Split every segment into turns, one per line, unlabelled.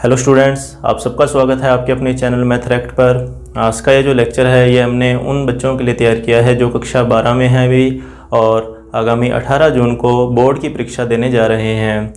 Hello students, आप सबका स्वागत है आपके अपने चैनल मैथरेक्ट पर। आज का ये जो लेक्चर है ये हमने उन बच्चों के लिए तैयार किया है जो कक्षा 12 में हैं अभी और आगामी 18 जून को बोर्ड की परीक्षा देने जा रहे हैं।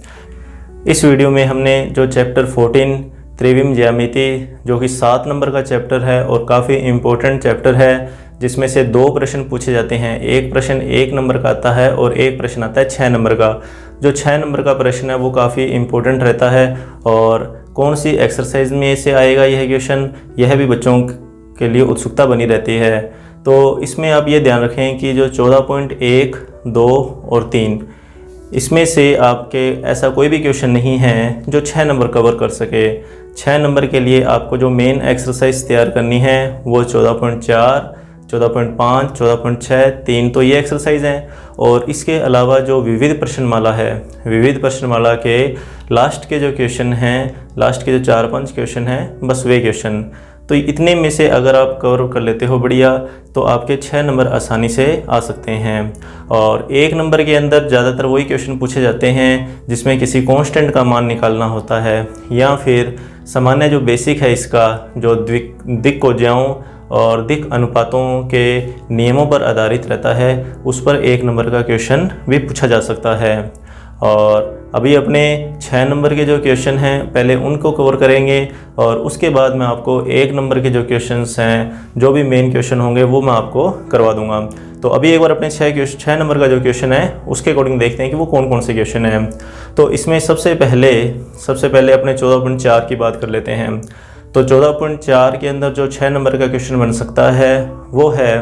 इस वीडियो में हमने जो चैप्टर 14 त्रिविम ज्यामिति जो कि 7 नंबर का चैप्टर है और काफ़ी इम्पोर्टेंट चैप्टर है, जिसमें से 2 प्रश्न पूछे जाते हैं। एक प्रश्न 1 नंबर का आता है और एक प्रश्न आता है 6 नंबर का। जो 6 नंबर का प्रश्न है वो काफ़ी इम्पोर्टेंट रहता है और कौन सी एक्सरसाइज में से आएगा यह क्वेश्चन, यह भी बच्चों के लिए उत्सुकता बनी रहती है। तो इसमें आप ये ध्यान रखें कि जो 14.1, 2 और 3 इसमें से आपके ऐसा कोई भी क्वेश्चन नहीं है जो 6 नंबर कवर कर सके। 6 नंबर के लिए आपको जो मेन एक्सरसाइज तैयार करनी है वो 14.4, 14.5, 14.6, 3 तो ये एक्सरसाइज हैं। और इसके अलावा जो विविध प्रश्नमाला है, विविध प्रश्नमाला के लास्ट के जो क्वेश्चन हैं, लास्ट के जो 4-5 क्वेश्चन हैं, बस वे क्वेश्चन। तो इतने में से अगर आप कवर कर लेते हो बढ़िया, तो आपके 6 नंबर आसानी से आ सकते हैं। और 1 नंबर के अंदर ज़्यादातर वही क्वेश्चन पूछे जाते हैं जिसमें किसी कांस्टेंट का मान निकालना होता है या फिर सामान्य जो बेसिक है इसका, जो दिक् कोज्याओं और दिक् अनुपातों के नियमों पर आधारित रहता है, उस पर 1 नंबर का क्वेश्चन भी पूछा जा सकता है। और अभी अपने 6 नंबर के जो क्वेश्चन हैं पहले उनको कवर करेंगे और उसके बाद मैं आपको 1 नंबर के जो क्वेश्चंस हैं, जो भी मेन क्वेश्चन होंगे वो मैं आपको करवा दूंगा। तो अभी एक बार अपने 6 नंबर का जो क्वेश्चन है उसके अकॉर्डिंग देखते हैं कि वो कौन कौन से क्वेश्चन हैं। तो इसमें सबसे पहले अपने 14.4 की बात कर लेते हैं। तो 14.4 के अंदर जो 6 नंबर का क्वेश्चन बन सकता है वो है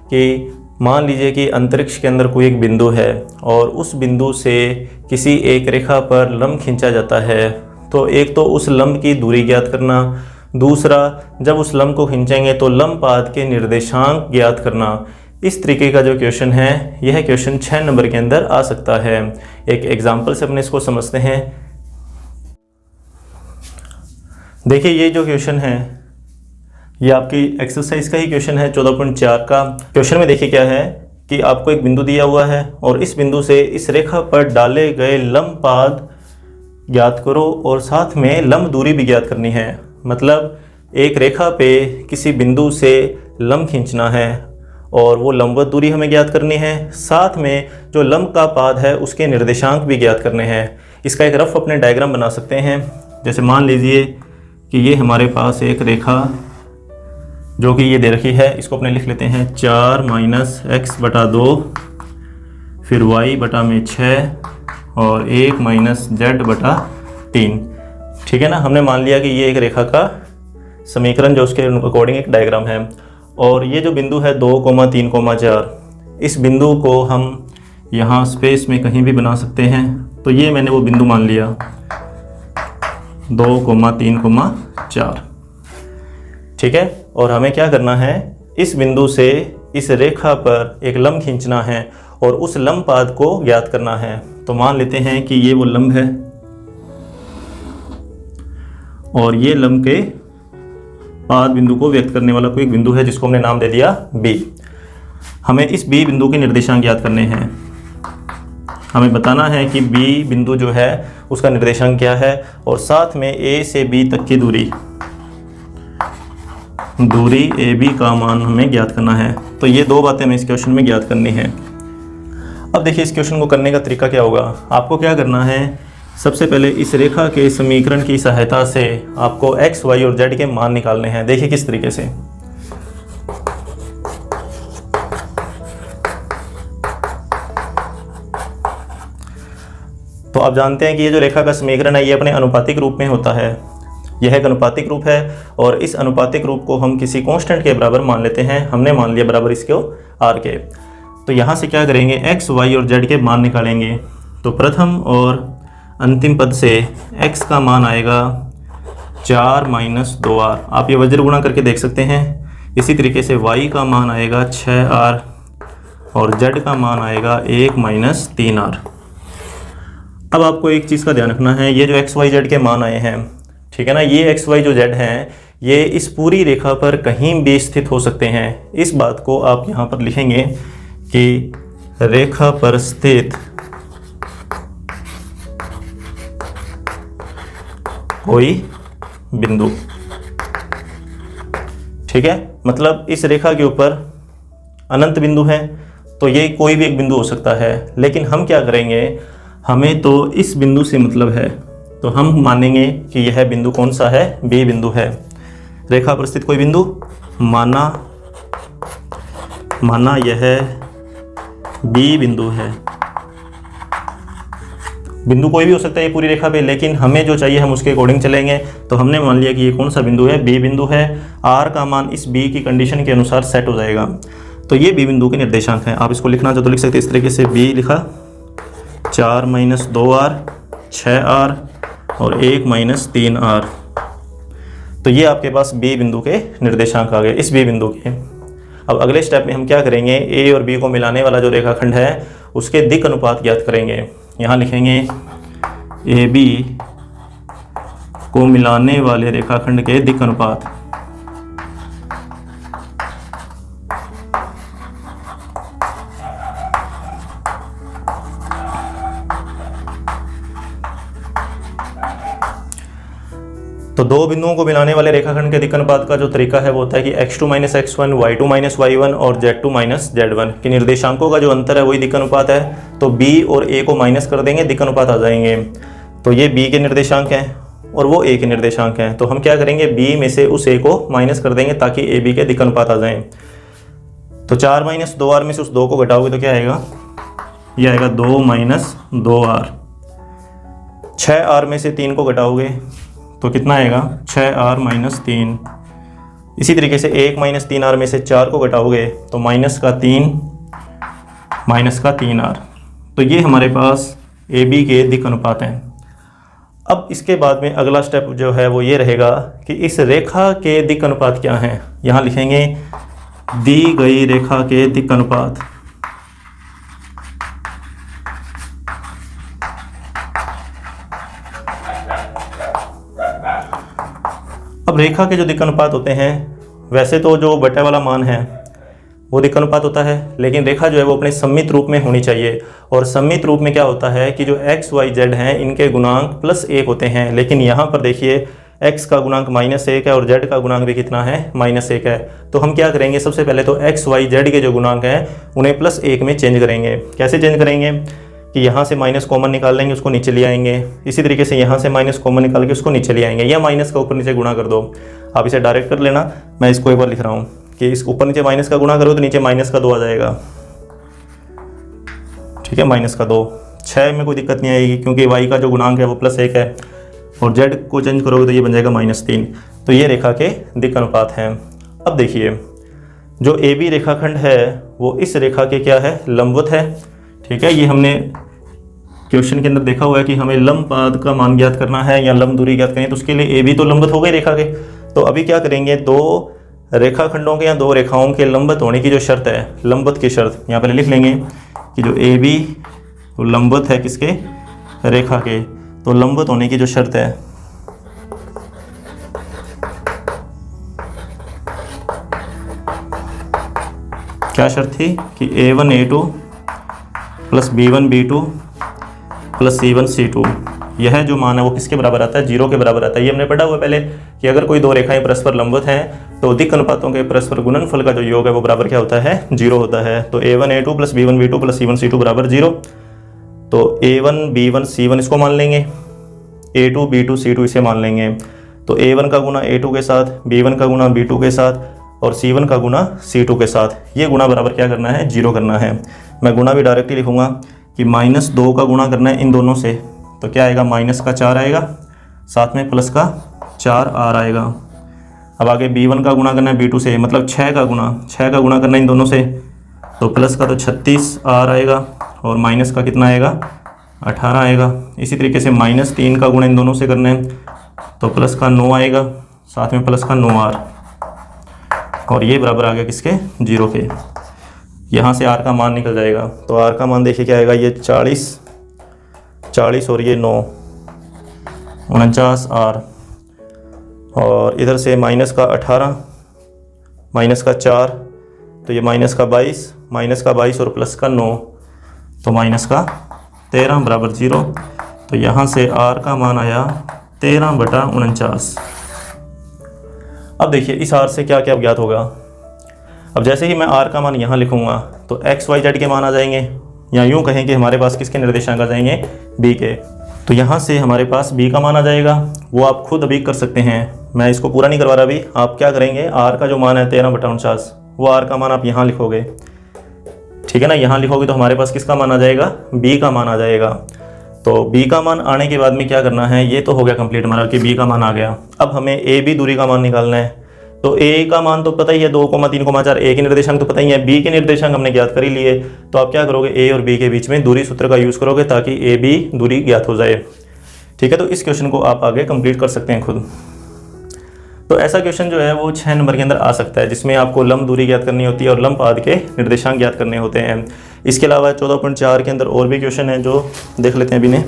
कि मान लीजिए कि अंतरिक्ष के अंदर कोई एक बिंदु है और उस बिंदु से किसी एक रेखा पर लंब खींचा जाता है। तो एक तो उस लंब की दूरी ज्ञात करना, दूसरा जब उस लंब को खींचेंगे तो लंब पाद के निर्देशांक ज्ञात करना। इस तरीके का जो क्वेश्चन है यह क्वेश्चन 6 नंबर के अंदर आ सकता है। एक एग्जाम्पल से अपने इसको समझते हैं। देखिए ये जो क्वेश्चन है ये आपकी एक्सरसाइज का ही क्वेश्चन है 14.4 का। क्वेश्चन में देखिए क्या है कि आपको एक बिंदु दिया हुआ है और इस बिंदु से इस रेखा पर डाले गए लंब पाद ज्ञात करो और साथ में लंब दूरी भी ज्ञात करनी है। मतलब एक रेखा पे किसी बिंदु से लंब खींचना है और वो लंबवत दूरी हमें ज्ञात करनी है, साथ में जो लंब का पाद है उसके निर्देशांक भी ज्ञात करने हैं। इसका एक रफ अपने डायग्राम बना सकते हैं। जैसे मान लीजिए कि ये हमारे पास एक रेखा जो कि ये दे रखी है, इसको अपने लिख लेते हैं 4 - x/2, फिर y/6 और 1 - z/3। ठीक है ना। हमने मान लिया कि ये एक रेखा का समीकरण जो उसके अकॉर्डिंग एक डायग्राम है। और ये जो बिंदु है 2, 3, 4, इस बिंदु को हम यहाँ स्पेस में कहीं भी बना सकते हैं। तो ये मैंने वो बिंदु मान लिया 2, 3, 4। ठीक है। और हमें क्या करना है, इस बिंदु से इस रेखा पर एक लंब खींचना है और उस लंब पाद को ज्ञात करना है। तो मान लेते हैं कि ये वो लंब है और ये लंब के पाद बिंदु को व्यक्त करने वाला कोई एक बिंदु है जिसको हमने नाम दे दिया B। हमें इस B बिंदु के निर्देशांक ज्ञात करने हैं। हमें बताना है कि B बिंदु जो है उसका निर्देशांक क्या है और साथ में A से B तक की दूरी AB का मान हमें ज्ञात करना है। तो ये 2 बातें हमें इस क्वेश्चन में ज्ञात करनी है। अब देखिए इस क्वेश्चन को करने का तरीका क्या होगा। आपको क्या करना है, सबसे पहले इस रेखा के समीकरण की सहायता से आपको x, y और z के मान निकालने हैं। देखिए किस तरीके से। तो आप जानते हैं कि ये जो रेखा का समीकरण है ये अपने अनुपातिक रूप में होता है। यह एक अनुपातिक रूप है और इस अनुपातिक रूप को हम किसी कांस्टेंट के बराबर मान लेते हैं। हमने मान लिया बराबर इसको r के। तो यहाँ से क्या करेंगे, x, y और z के मान निकालेंगे। तो प्रथम और अंतिम पद से x का मान आएगा 4 - 2r। आप ये वज्र गुणा करके देख सकते हैं। इसी तरीके से y का मान आएगा 6r और z का मान आएगा 1 - 3r। अब आपको एक चीज़ का ध्यान रखना है, ये जो x, y, z के मान आए हैं, ठीक है ना, ये x, y जो z हैं ये इस पूरी रेखा पर कहीं भी स्थित हो सकते हैं। इस बात को आप यहाँ पर लिखेंगे कि रेखा पर स्थित कोई बिंदु। ठीक है, मतलब इस रेखा के ऊपर अनंत बिंदु हैं, तो ये कोई भी एक बिंदु हो सकता है, लेकिन हम क्या करेंगे, हमें तो इस बिंदु से मतलब है, तो हम मानेंगे कि यह बिंदु कौन सा है, बी बिंदु है। रेखा पर स्थित कोई बिंदु, माना यह बी बिंदु है। बिंदु कोई भी हो सकता है ये पूरी रेखा पे, लेकिन हमें जो चाहिए हम उसके अकॉर्डिंग चलेंगे। तो हमने मान लिया कि ये कौन सा बिंदु है, बी बिंदु है। आर का मान इस बी की कंडीशन के अनुसार सेट हो जाएगा। तो ये बी बिंदु के निर्देशांक हैं। आप इसको लिखना चाहो तो लिख सकते हैं इस तरीके से, बी लिखा 4 - 2r 6r और 1 - 3r। तो ये आपके पास बी बिंदु के निर्देशांक आ गए, इस बी बिंदु के। अब अगले स्टेप में हम क्या करेंगे, ए और बी को मिलाने वाला जो रेखाखंड है उसके दिक् अनुपात ज्ञात करेंगे। यहाँ लिखेंगे ए बी को मिलाने वाले रेखाखंड के दिक् अनुपात। तो दो बिंदुओं को मिलाने वाले रेखाखंड के दिक् अनुपात का जो तरीका है वो होता है कि x2 - x1, y2 - y1 और z2 - z1 के निर्देशांकों का जो अंतर है वही दिक् अनुपात है। तो b और a को माइनस कर देंगे, दिक् अनुपात आ जाएंगे। तो ये b के निर्देशांक हैं और वो a के निर्देशांक हैं। तो हम क्या करेंगे, b में से उस a को माइनस कर देंगे ताकि a b के दिक् अनुपात आ जाएं। तो 4 - 2r में से उस 2 को घटाओगे तो क्या आएगा, ये आएगा 2 - 2r। 6r में से 3 को घटाओगे तो कितना आएगा, 6r - 3। इसी तरीके से 1 - 3r में से 4 को घटाओगे तो -3r। तो ये हमारे पास ए बी के दिक् अनुपात हैं। अब इसके बाद में अगला स्टेप जो है वो ये रहेगा कि इस रेखा के दिक् अनुपात क्या हैं। यहाँ लिखेंगे दी गई रेखा के दिक् अनुपात। अब रेखा के जो दिक् अनुपात होते हैं, वैसे तो जो बटे वाला मान है वो दिक् अनुपात होता है, लेकिन रेखा जो है वो अपने सममित रूप में होनी चाहिए। और सममित रूप में क्या होता है कि जो x, y, z हैं इनके गुणांक +1 होते हैं। लेकिन यहाँ पर देखिए x का गुणांक -1 है और z का गुणांक भी कितना है, -1 है। तो हम क्या करेंगे, सबसे पहले तो x, y, z के जो गुणांक हैं उन्हें +1 में चेंज करेंगे। कैसे चेंज करेंगे कि यहाँ से माइनस कॉमन निकाल लेंगे, उसको नीचे ले आएंगे। इसी तरीके से यहाँ से माइनस कॉमन निकाल के उसको नीचे ले आएंगे, या माइनस का ऊपर नीचे गुणा कर दो। आप इसे डायरेक्ट कर लेना, मैं इसको एक बार लिख रहा हूँ कि इस ऊपर नीचे माइनस का गुणा करो तो नीचे -2 आ जाएगा। ठीक है, -2। 6 में कोई दिक्कत नहीं आएगी क्योंकि y का जो गुणांक है वो +1 है, और z को चेंज करोगे तो ये बन जाएगा -3। तो ये रेखा के दिक् अनुपात हैं। अब देखिए जो ए बी रेखाखंड है वो इस रेखा के क्या है, लंबवत है। ठीक है, ये हमने क्वेश्चन के अंदर देखा हुआ है कि हमें लंब पाद का मान ज्ञात करना है या लंब दूरी ज्ञात करनी है, तो उसके लिए ए बी तो लंबवत हो गए रेखा के। तो अभी क्या करेंगे, दो रेखाखंडों के या दो रेखाओं के लंबवत होने की जो शर्त है, लंबवत की शर्त यहाँ पर लिख लेंगे कि जो ए बी तो लंबवत है किसके, रेखा के। तो लंबवत होने की जो शर्त है क्या शर्त थी कि A1 A2 + B1 B2 + C1 C2, यह जो मान है वो किसके बराबर आता है, 0 के बराबर आता है। ये हमने पढ़ा हुआ पहले कि अगर कोई दो रेखाएं परस्पर लंबवत हैं तो दिक् अनुपातों के परस्पर गुणनफल का जो योग है वो बराबर क्या होता है, 0 होता है। तो A1 A2 + B1 B2 + C1 C2 बराबर 0। तो A1 B1 C1 इसको मान लेंगे, A2 B2 C2 इसे मान लेंगे। तो A1 का गुणा A2 के साथ, B1 का गुणा B2 के साथ और C1 का गुणा C2 के साथ, ये गुणा बराबर क्या करना है, 0 करना है। मैं गुणा भी डायरेक्टली लिखूंगा कि -2 का गुणा करना है इन दोनों से, तो क्या आएगा, -4 आएगा, साथ में +4r आएगा। अब आगे B1 का गुणा करना है B2 से, मतलब 6 का गुणा करना है इन दोनों से, तो प्लस का तो 36r आएगा और माइनस का कितना आएगा, 18 आएगा। इसी तरीके से -3 का गुणा इन दोनों से करना है तो प्लस का 9 आएगा, साथ में प्लस का 9r, और ये बराबर आ गया किसके, 0 के। यहाँ से r का मान निकल जाएगा, तो r का मान देखिए क्या आएगा, ये 40 और ये 9, 49r, और इधर से माइनस का 18, माइनस का 4, तो ये माइनस का 22 और प्लस का 9, तो माइनस का 13 बराबर 0। तो यहाँ से r का मान आया 13/49। अब देखिए इस आर से क्या क्या ज्ञात होगा। अब जैसे ही मैं आर का मान यहाँ लिखूँगा तो एक्स वाई जेड के मान आ जाएंगे, या यूँ कहें कि हमारे पास किसके निर्देशांक आ जाएंगे, बी के। तो यहाँ से हमारे पास बी का मान आ जाएगा, वो आप खुद अभी कर सकते हैं, मैं इसको पूरा नहीं करवा रहा अभी। आप क्या करेंगे, आर का जो मान है 13/49, वो आर का मान आप यहाँ लिखोगे, ठीक है ना। यहाँ लिखोगे तो हमारे पास किसका मान आ जाएगा, बी का मान आ जाएगा। तो बी का मान आने के बाद में क्या करना है, ये तो हो गया कंप्लीट हमारा कि बी का मान आ गया। अब हमें ए बी दूरी का मान निकालना है। तो ए का मान तो पता ही है 2,3,4, ए के निर्देशांक तो पता ही है, बी के निर्देशांक हमने ज्ञात कर ही लिए। तो आप क्या करोगे, ए और बी के बीच में दूरी सूत्र का यूज़ करोगे ताकि ए बी दूरी ज्ञात हो जाए, ठीक है। तो इस क्वेश्चन को आप आगे कंप्लीट कर सकते हैं खुद। तो ऐसा क्वेश्चन जो है वो 6 नंबर के अंदर आ सकता है, जिसमें आपको लंब दूरी ज्ञात करनी होती है और लंब पाद के निर्देशांक ज्ञात करने होते हैं। इसके अलावा 14.4 के अंदर और भी क्वेश्चन हैं जो देख लेते हैं अभी ने।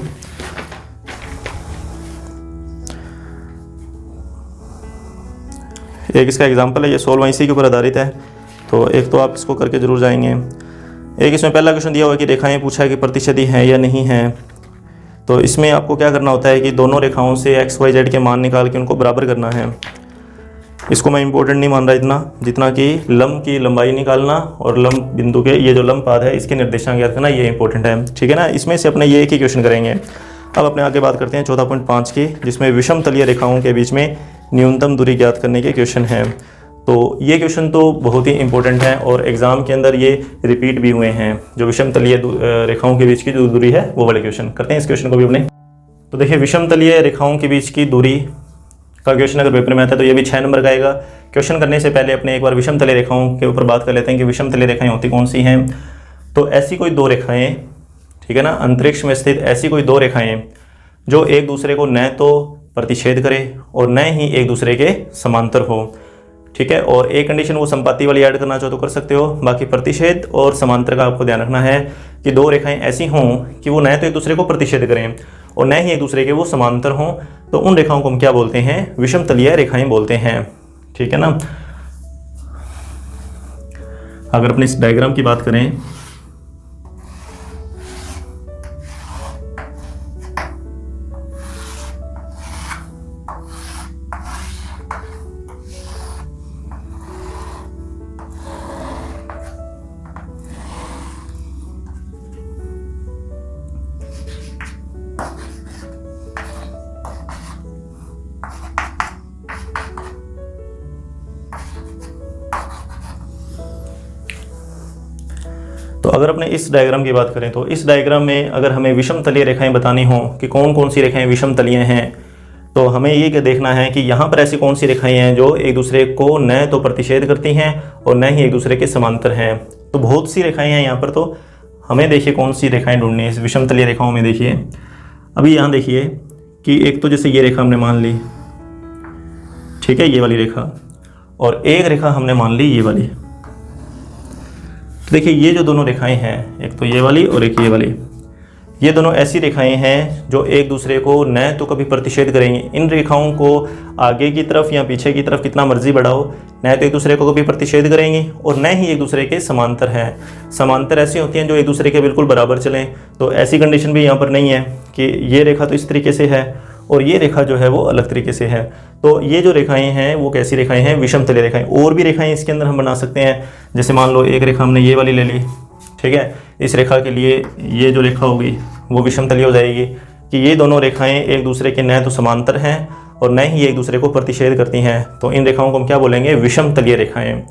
एक इसका एग्जांपल है, ये 16वां इसी के ऊपर आधारित है, तो एक तो आप इसको करके जरूर जाएंगे। एक इसमें पहला क्वेश्चन दिया हुआ है कि रेखाएं पूछा है कि प्रतिशती हैं या नहीं हैं। तो इसमें आपको क्या करना होता है कि दोनों रेखाओं से एक्स वाई जेड के मान निकाल के उनको बराबर करना है। इसको मैं इंपॉर्टेंट नहीं मान रहा इतना, जितना कि लंब की लंबाई निकालना और लंब बिंदु के ये जो लंब पाद है इसके निर्देशांक ज्ञात करना, ये इंपॉर्टेंट है, ठीक है ना। इसमें से अपने ये एक ही क्वेश्चन करेंगे। अब अपने आगे बात करते हैं 14.5 की, जिसमें विषम तलीय रेखाओं के बीच में न्यूनतम दूरी ज्ञात करने के क्वेश्चन हैं। तो ये क्वेश्चन तो बहुत ही इंपॉर्टेंट है और एग्जाम के अंदर ये रिपीट भी हुए हैं। जो विषम तलीय रेखाओं के बीच की जो दूरी है वो वाले क्वेश्चन करते हैं इस क्वेश्चन को भी अपने। तो देखिए विषम तलीय रेखाओं के बीच की दूरी का क्वेश्चन अगर पेपर में आता है तो ये भी 6 नंबर का आएगा। क्वेश्चन करने से पहले अपने एक बार विषम तलीय रेखाओं के ऊपर बात कर लेते हैं कि विषम तलीय रेखाएं होती कौन सी हैं। तो ऐसी कोई दो रेखाएं, ठीक है ना, अंतरिक्ष में स्थित ऐसी कोई दो रेखाएं जो एक दूसरे को न तो प्रतिच्छेद करे और न ही एक दूसरे के समांतर हो, ठीक है। और एक कंडीशन वो संपाती वाली ऐड करना चाहो तो कर सकते हो। बाकी प्रतिच्छेद और समांतर का आपको ध्यान रखना है कि दो रेखाएं ऐसी हों कि वो न तो एक दूसरे को प्रतिच्छेद करें और न ही एक दूसरे के वो समांतर हों, तो उन रेखाओं को हम क्या बोलते हैं, विषम तलीय रेखाएं बोलते हैं, ठीक है ना। अगर अपने इस डायग्राम की बात करें तो अगर अपने इस डायग्राम की बात करें तो इस डायग्राम में अगर हमें विषम तलीय रेखाएं बतानी हो कि कौन कौन सी रेखाएं विषम तलीय हैं, तो हमें ये देखना है कि यहाँ पर ऐसी कौन सी रेखाएं हैं जो एक दूसरे को न तो प्रतिच्छेद करती हैं और न ही एक दूसरे के समांतर हैं। तो बहुत सी रेखाएं हैं यहाँ पर, तो हमें देखिए कौन सी रेखाएं ढूंढनी है इस विषम तलीय रेखाओं में। देखिए अभी यहाँ देखिए कि एक तो जैसे ये रेखा हमने मान ली, ठीक है, ये वाली रेखा, और एक रेखा हमने मान ली ये वाली। देखिए ये जो दोनों रेखाएं हैं, एक तो ये वाली और एक ये वाली, ये दोनों ऐसी रेखाएं हैं जो एक दूसरे को न तो कभी प्रतिच्छेद करेंगी। इन रेखाओं को आगे की तरफ या पीछे की तरफ कितना मर्जी बढ़ाओ, न तो एक दूसरे को कभी प्रतिच्छेद करेंगी और न ही एक दूसरे के समांतर हैं। समांतर ऐसी होती हैं जो एक दूसरे के बिल्कुल बराबर चलें। तो ऐसी कंडीशन भी यहाँ पर नहीं है कि ये रेखा तो इस तरीके से है और ये रेखा जो है वो अलग तरीके से है। तो ये जो रेखाएं हैं वो कैसी रेखाएं हैं, विषम तलीय रेखाएं। और भी रेखाएं इसके अंदर हम बना सकते हैं, जैसे मान लो एक रेखा हमने ये वाली ले ली, ठीक है, इस रेखा के लिए ये जो रेखा होगी वो विषम तलीय हो जाएगी कि ये दोनों रेखाएं एक दूसरे के न तो समांतर हैं और न ही एक दूसरे को प्रतिच्छेद करती हैं। तो इन रेखाओं को हम क्या बोलेंगे, विषम तलीय रेखाएं।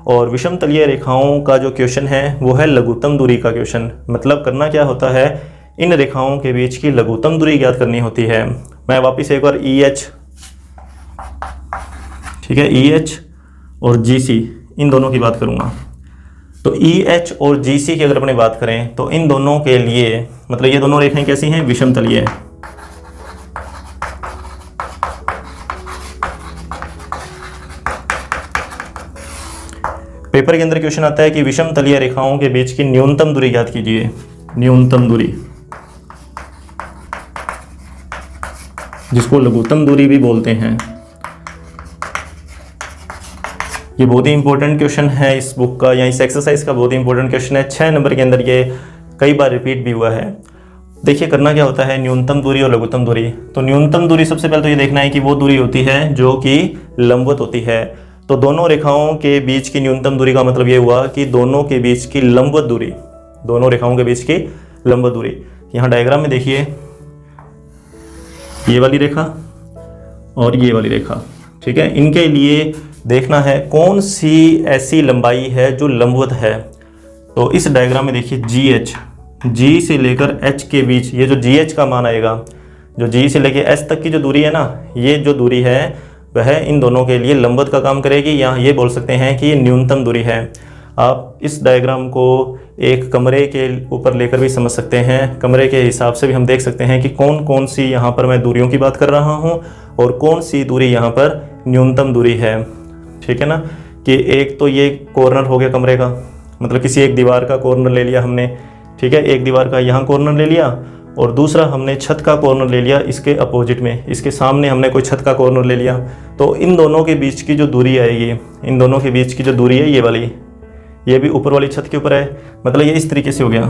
और विषम तलीय रेखाओं का जो क्वेश्चन है वो है लघुत्तम दूरी का क्वेश्चन। मतलब करना क्या होता है, इन रेखाओं के बीच की लघुत्तम दूरी ज्ञात करनी होती है। मैं वापस एक बार EH, ठीक है, EH और GC इन दोनों की बात करूंगा। तो EH और GC की अगर अपने बात करें तो इन दोनों के लिए मतलब ये दोनों रेखाएं कैसी हैं, विषम तलीय। पेपर के अंदर क्वेश्चन आता है कि विषम तलीय रेखाओं के बीच की न्यूनतम दूरी ज्ञात कीजिए। न्यूनतम दूरी, जिसको लघुत्तम दूरी भी बोलते हैं। ये बहुत ही इंपॉर्टेंट क्वेश्चन है इस बुक का या इस एक्सरसाइज का, बहुत ही इंपॉर्टेंट क्वेश्चन है। 6 नंबर के अंदर ये कई बार रिपीट भी हुआ है। देखिए करना क्या होता है, न्यूनतम दूरी और लघुत्तम दूरी। तो न्यूनतम दूरी सबसे पहले तो ये देखना है कि वो दूरी होती है जो कि लंबवत होती है। तो दोनों रेखाओं के बीच की न्यूनतम दूरी का मतलब ये हुआ कि दोनों के बीच की लंबवत दूरी, दोनों रेखाओं के बीच की लंबवत दूरी। यहाँ डायग्राम में देखिए, ये वाली रेखा और ये वाली रेखा, ठीक है, इनके लिए देखना है कौन सी ऐसी लंबाई है जो लंबवत है। तो इस डायग्राम में देखिए GH, G से लेकर H के बीच ये जो GH का मान आएगा, जो G से लेकर H तक की जो दूरी है ना, ये जो दूरी है वह इन दोनों के लिए लंबवत का काम करेगी, या ये बोल सकते हैं कि ये न्यूनतम दूरी है। आप इस डायग्राम को एक कमरे के ऊपर लेकर भी समझ सकते हैं। कमरे के हिसाब से भी हम देख सकते हैं कि कौन कौन सी यहाँ पर मैं दूरियों की बात कर रहा हूँ और कौन सी दूरी यहाँ पर न्यूनतम दूरी है, ठीक है ना। कि एक तो ये कॉर्नर हो गया कमरे का, मतलब किसी एक दीवार का कॉर्नर ले लिया हमने, ठीक है, एक दीवार का यहाँ कॉर्नर ले लिया, और दूसरा हमने छत का कॉर्नर ले लिया इसके अपोजिट में, इसके सामने हमने कोई छत का कॉर्नर ले लिया। तो इन दोनों के बीच की जो दूरी आएगी, इन दोनों के बीच की जो दूरी है ये वाली, ये भी ऊपर वाली छत के ऊपर है, मतलब ये इस तरीके से हो गया।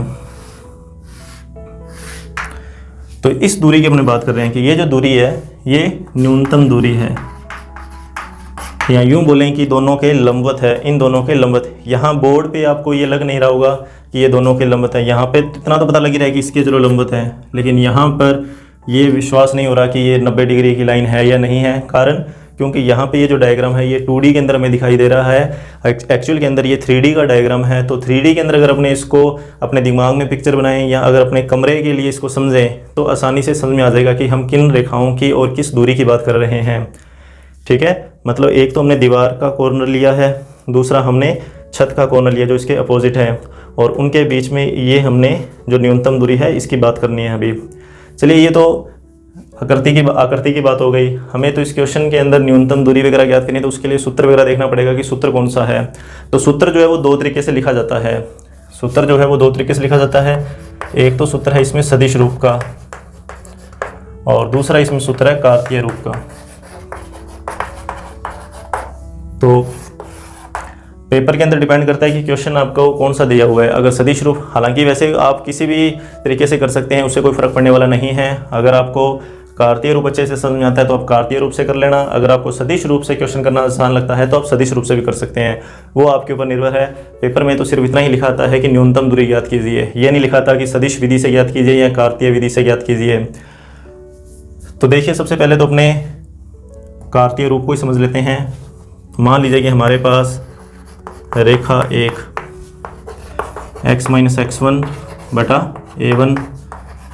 तो इस दूरी की अपने बात कर रहे हैं कि ये जो दूरी है ये न्यूनतम दूरी है, या यूं बोलें कि दोनों के लंबवत है, इन दोनों के लंबवत। यहाँ बोर्ड पे आपको ये लग नहीं रहा होगा कि ये दोनों के लंबवत है, यहाँ पे इतना तो पता लग ही रहा है कि इसके जो लंबवत है, लेकिन यहाँ पर ये विश्वास नहीं हो रहा कि ये 90 डिग्री की लाइन है या नहीं है। कारण क्योंकि यहाँ पे ये जो डायग्राम है ये 2D के अंदर हमें दिखाई दे रहा है, एक्चुअल के अंदर ये 3D का डायग्राम है। तो 3D के अंदर अगर अपने इसको अपने दिमाग में पिक्चर बनाएं या अगर अपने कमरे के लिए इसको समझें तो आसानी से समझ में आ जाएगा कि हम किन रेखाओं की और किस दूरी की बात कर रहे हैं, ठीक है। मतलब एक तो हमने दीवार का कॉर्नर लिया है, दूसरा हमने छत का कॉर्नर लिया जो इसके अपोजिट है, और उनके बीच में ये हमने जो न्यूनतम दूरी है इसकी बात करनी है अभी। चलिए, ये तो आकृति की बात हो गई। हमें तो इस क्वेश्चन के अंदर न्यूनतम दूरी वगैरह ज्ञात करनी है, तो उसके लिए सूत्र वगैरह देखना पड़ेगा कि सूत्र कौन सा है। तो सूत्र जो है वो 2 तरीके से लिखा जाता है। सूत्र जो है वो 2 तरीके से लिखा जाता है। एक तो सूत्र है इसमें सदिश रूप का, और दूसरा इसमें सूत्र है कार्तीय रूप का। तो पेपर के अंदर डिपेंड करता है कि क्वेश्चन आपको कौन सा दिया हुआ है। अगर सदिश रूप, हालांकि वैसे आप किसी भी तरीके से कर सकते हैं, उससे कोई फर्क पड़ने वाला नहीं है। अगर आपको कार्तीय रूप अच्छे से समझ में आता है तो आप कार्तीय रूप से कर लेना। अगर आपको सदिश रूप से क्वेश्चन करना आसान लगता है तो आप सदिश रूप से भी कर सकते हैं, वो आपके ऊपर निर्भर है। पेपर में तो सिर्फ इतना ही लिखा आता है कि न्यूनतम दूरी ज्ञात कीजिए, ये नहीं लिखा था कि सदिश विधि से ज्ञात कीजिए या कार्तीय विधि से ज्ञात कीजिए। तो देखिए, सबसे पहले तो अपने कार्तीय रूप को ही समझ लेते हैं। मान लीजिए कि हमारे पास रेखा एक x माइनस x1 बटा a1,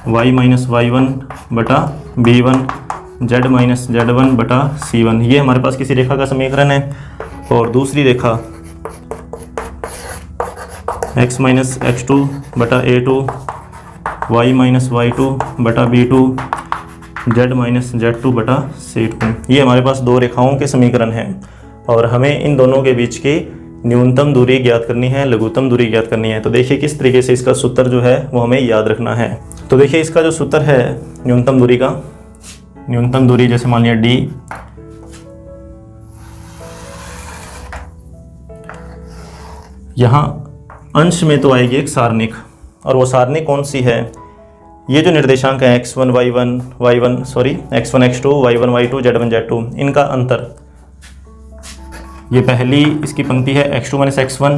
y माइनस y1 बटा b1, z माइनस z1 बटा c1, ये हमारे पास किसी रेखा का समीकरण है। और दूसरी रेखा x माइनस x2 बटा a2, y माइनस y2 बटा b2, z माइनस z2 बटा c2, ये हमारे पास 2 रेखाओं के समीकरण हैं। और हमें इन दोनों के बीच की न्यूनतम दूरी ज्ञात करनी है, लघुत्तम दूरी ज्ञात करनी है। तो देखिए किस तरीके से इसका सूत्र जो है वो हमें याद रखना है। तो देखिए इसका जो सूत्र है न्यूनतम दूरी का, न्यूनतम दूरी जैसे मान लिया d, यहाँ अंश में तो आएगी एक सारणिक, और वो सारणिक कौन सी है, ये जो निर्देशांक है x1 x1 x2 y1 y2 z1 z2, इनका अंतर, ये पहली इसकी पंक्ति है x2 minus x1,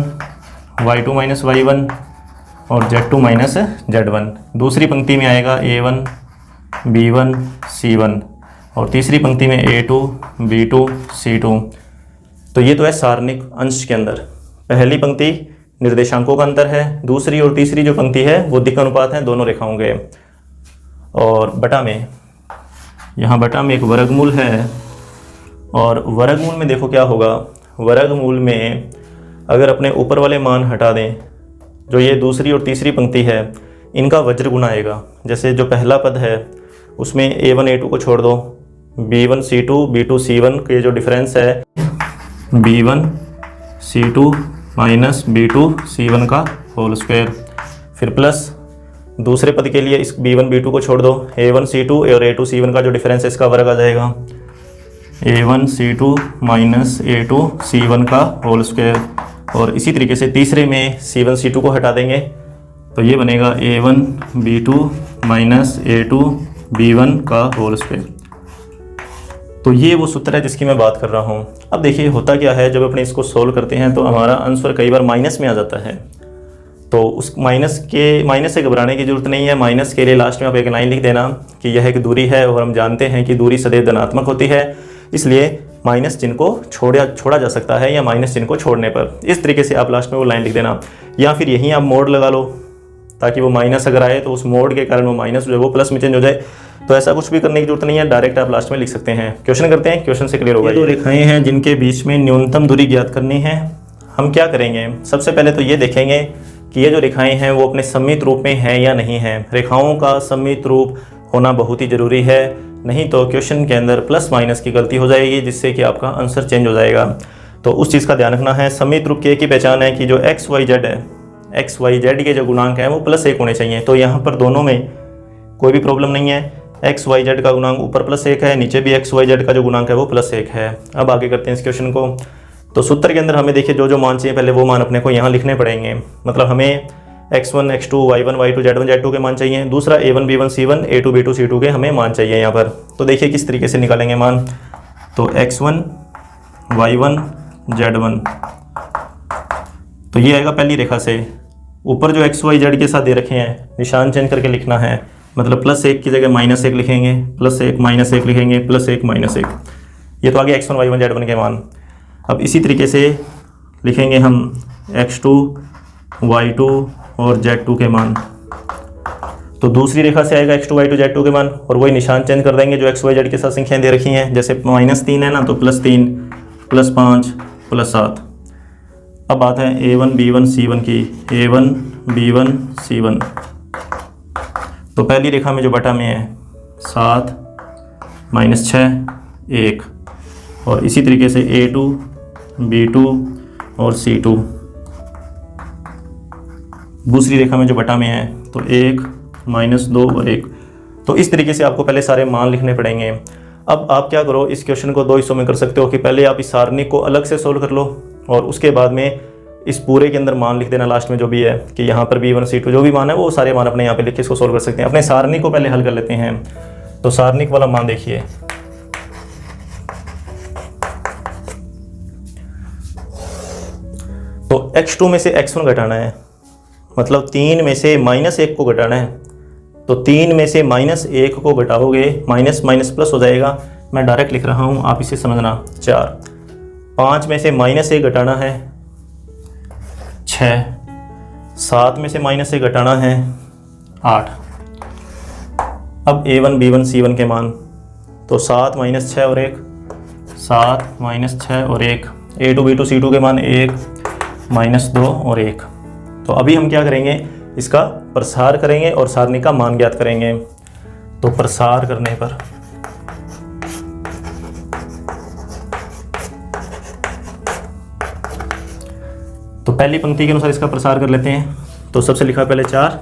y2 minus y1 और z2 माइनस z1। दूसरी पंक्ति में आएगा a1 b1 c1, और तीसरी पंक्ति में a2 b2 c2। तो ये तो है सारणिक अंश के अंदर। पहली पंक्ति निर्देशांकों का अंतर है, दूसरी और तीसरी जो पंक्ति है वो दिक् अनुपात है दोनों रेखाओं के। और बटा में, यहाँ बटा में एक वर्गमूल है, और वर्गमूल में देखो क्या होगा, वर्गमूल में अगर अपने ऊपर वाले मान हटा दें, जो ये दूसरी और तीसरी पंक्ति है इनका वज्र गुना आएगा। जैसे जो पहला पद है उसमें a1 a2 को छोड़ दो, b1 c2 b2 c1 के जो डिफरेंस है b1 c2 minus b2 c1 का होल स्क्वायर, फिर प्लस दूसरे पद के लिए इस b1 b2 को छोड़ दो, a1 c2 और a2 c1 का जो डिफरेंस है इसका वर्ग आ जाएगा a1 c2 minus a2 c1 का होल स्क्वायर। और इसी तरीके से तीसरे में c1 c2 को हटा देंगे तो ये बनेगा a1 b2 माइनस a2b1 का होल स्क्वायर। तो ये वो सूत्र है जिसकी मैं बात कर रहा हूँ। अब देखिए होता क्या है, जब अपने इसको सोल्व करते हैं तो हमारा आंसर कई बार माइनस में आ जाता है। तो उस माइनस से घबराने की जरूरत नहीं है। माइनस के लिए लास्ट में आप एक लाइन लिख देना कि यह एक दूरी है और हम जानते हैं कि दूरी सदैव धनात्मक होती है, इसलिए माइनस चिन्ह को छोड़ा जा सकता है या माइनस चिन्ह को छोड़ने पर। इस तरीके से आप लास्ट में वो लाइन लिख देना, या फिर यहीं आप मोड़ लगा लो ताकि वो माइनस अगर आए तो उस मोड़ के कारण वो माइनस जो है वो प्लस में चेंज हो जाए। तो ऐसा कुछ भी करने की जरूरत नहीं है, डायरेक्ट आप लास्ट में लिख सकते हैं। क्वेश्चन करते हैं, क्वेश्चन से क्लियर होगा। ये दो रेखाएं हैं जिनके बीच में न्यूनतम दूरी ज्ञात करनी है। हम क्या करेंगे, सबसे पहले तो ये देखेंगे कि ये जो रेखाएं हैं वो अपने सममित रूप में हैं या नहीं हैं। रेखाओं का सममित रूप होना बहुत ही ज़रूरी है, नहीं तो क्वेश्चन के अंदर प्लस माइनस की गलती हो जाएगी जिससे कि आपका आंसर चेंज हो जाएगा। तो उस चीज़ का ध्यान रखना है। सममित रूप की एक ही पहचान है कि जो एक्स वाई जेड है, एक्स वाई जेड के जो गुणांक हैं वो +1 होने चाहिए। तो यहाँ पर दोनों में कोई भी प्रॉब्लम नहीं है। एक्स वाई जेड का गुणांक ऊपर +1 है, नीचे भी एक्स वाई जेड का जो गुणांक है वो +1 है। अब आगे करते हैं इस क्वेश्चन को। तो सूत्र के अंदर हमें देखिए जो मान चाहिए पहले वो मान अपने को यहाँ लिखने पड़ेंगे। मतलब हमें x1 x2 y1 y2 z1 z2 के मान चाहिए। दूसरा a1 b1 c1 a2 b2 c2 के हमें मान चाहिए यहाँ पर। तो देखिए किस तरीके से निकालेंगे मान। तो x1 y1 z1, तो ये आएगा पहली रेखा से। ऊपर जो x y z के साथ दे रखे हैं निशान चेंज करके लिखना है, मतलब +1 की जगह -1 लिखेंगे, +1 -1 लिखेंगे, +1 -1। ये तो आगे x1 y1 z1 के मान। अब इसी तरीके से लिखेंगे हम x2 y2 और z2 के मान। तो दूसरी रेखा से आएगा x2 y2 z2 के मान, और वही निशान चेंज कर देंगे जो x y z के साथ संख्याएं दे रखी हैं। जैसे -3 है ना, तो +3 +5 +7। अब बात है a1 b1 c1 की। a1 b1 c1, तो पहली रेखा में जो बटा में है 7 -6 1, और इसी तरीके से a2 b2 और c2। दूसरी रेखा में जो बटा में है तो 1 -2 और 1। तो इस तरीके से आपको पहले सारे मान लिखने पड़ेंगे। अब आप क्या करो, इस क्वेश्चन को दो हिस्सों में कर सकते हो कि पहले आप इस सारणी को अलग से सोल्व कर लो और उसके बाद में इस पूरे के अंदर मान लिख देना लास्ट में जो भी है कि यहाँ पर b1 c2 जो भी मान है वो सारे मान अपने यहाँ पे लिख के इसको सोल्व कर सकते हैं। अपने सारणी को पहले हल कर लेते हैं। तो सारणी वाला मान देखिए, तो x2 में से x1 घटाना है, मतलब 3 में से -1 को घटाना है। तो 3 में से -1 को घटाओगे, माइनस माइनस प्लस हो जाएगा। मैं डायरेक्ट लिख रहा हूँ, आप इसे समझना। 4 5 में से -1 घटाना है 6, 7 में से -1 घटाना है 8। अब a1 b1 c1 के मान, तो 7 -6 और 1, 7 -6 और 1। a2 b2 c2 के मान 1 -2 और 1। तो अभी हम क्या करेंगे, इसका प्रसार करेंगे और सारणी का मान ज्ञात करेंगे। तो प्रसार करने पर तो पहली पंक्ति के अनुसार इसका प्रसार कर लेते हैं। तो सबसे लिखा पहले 4,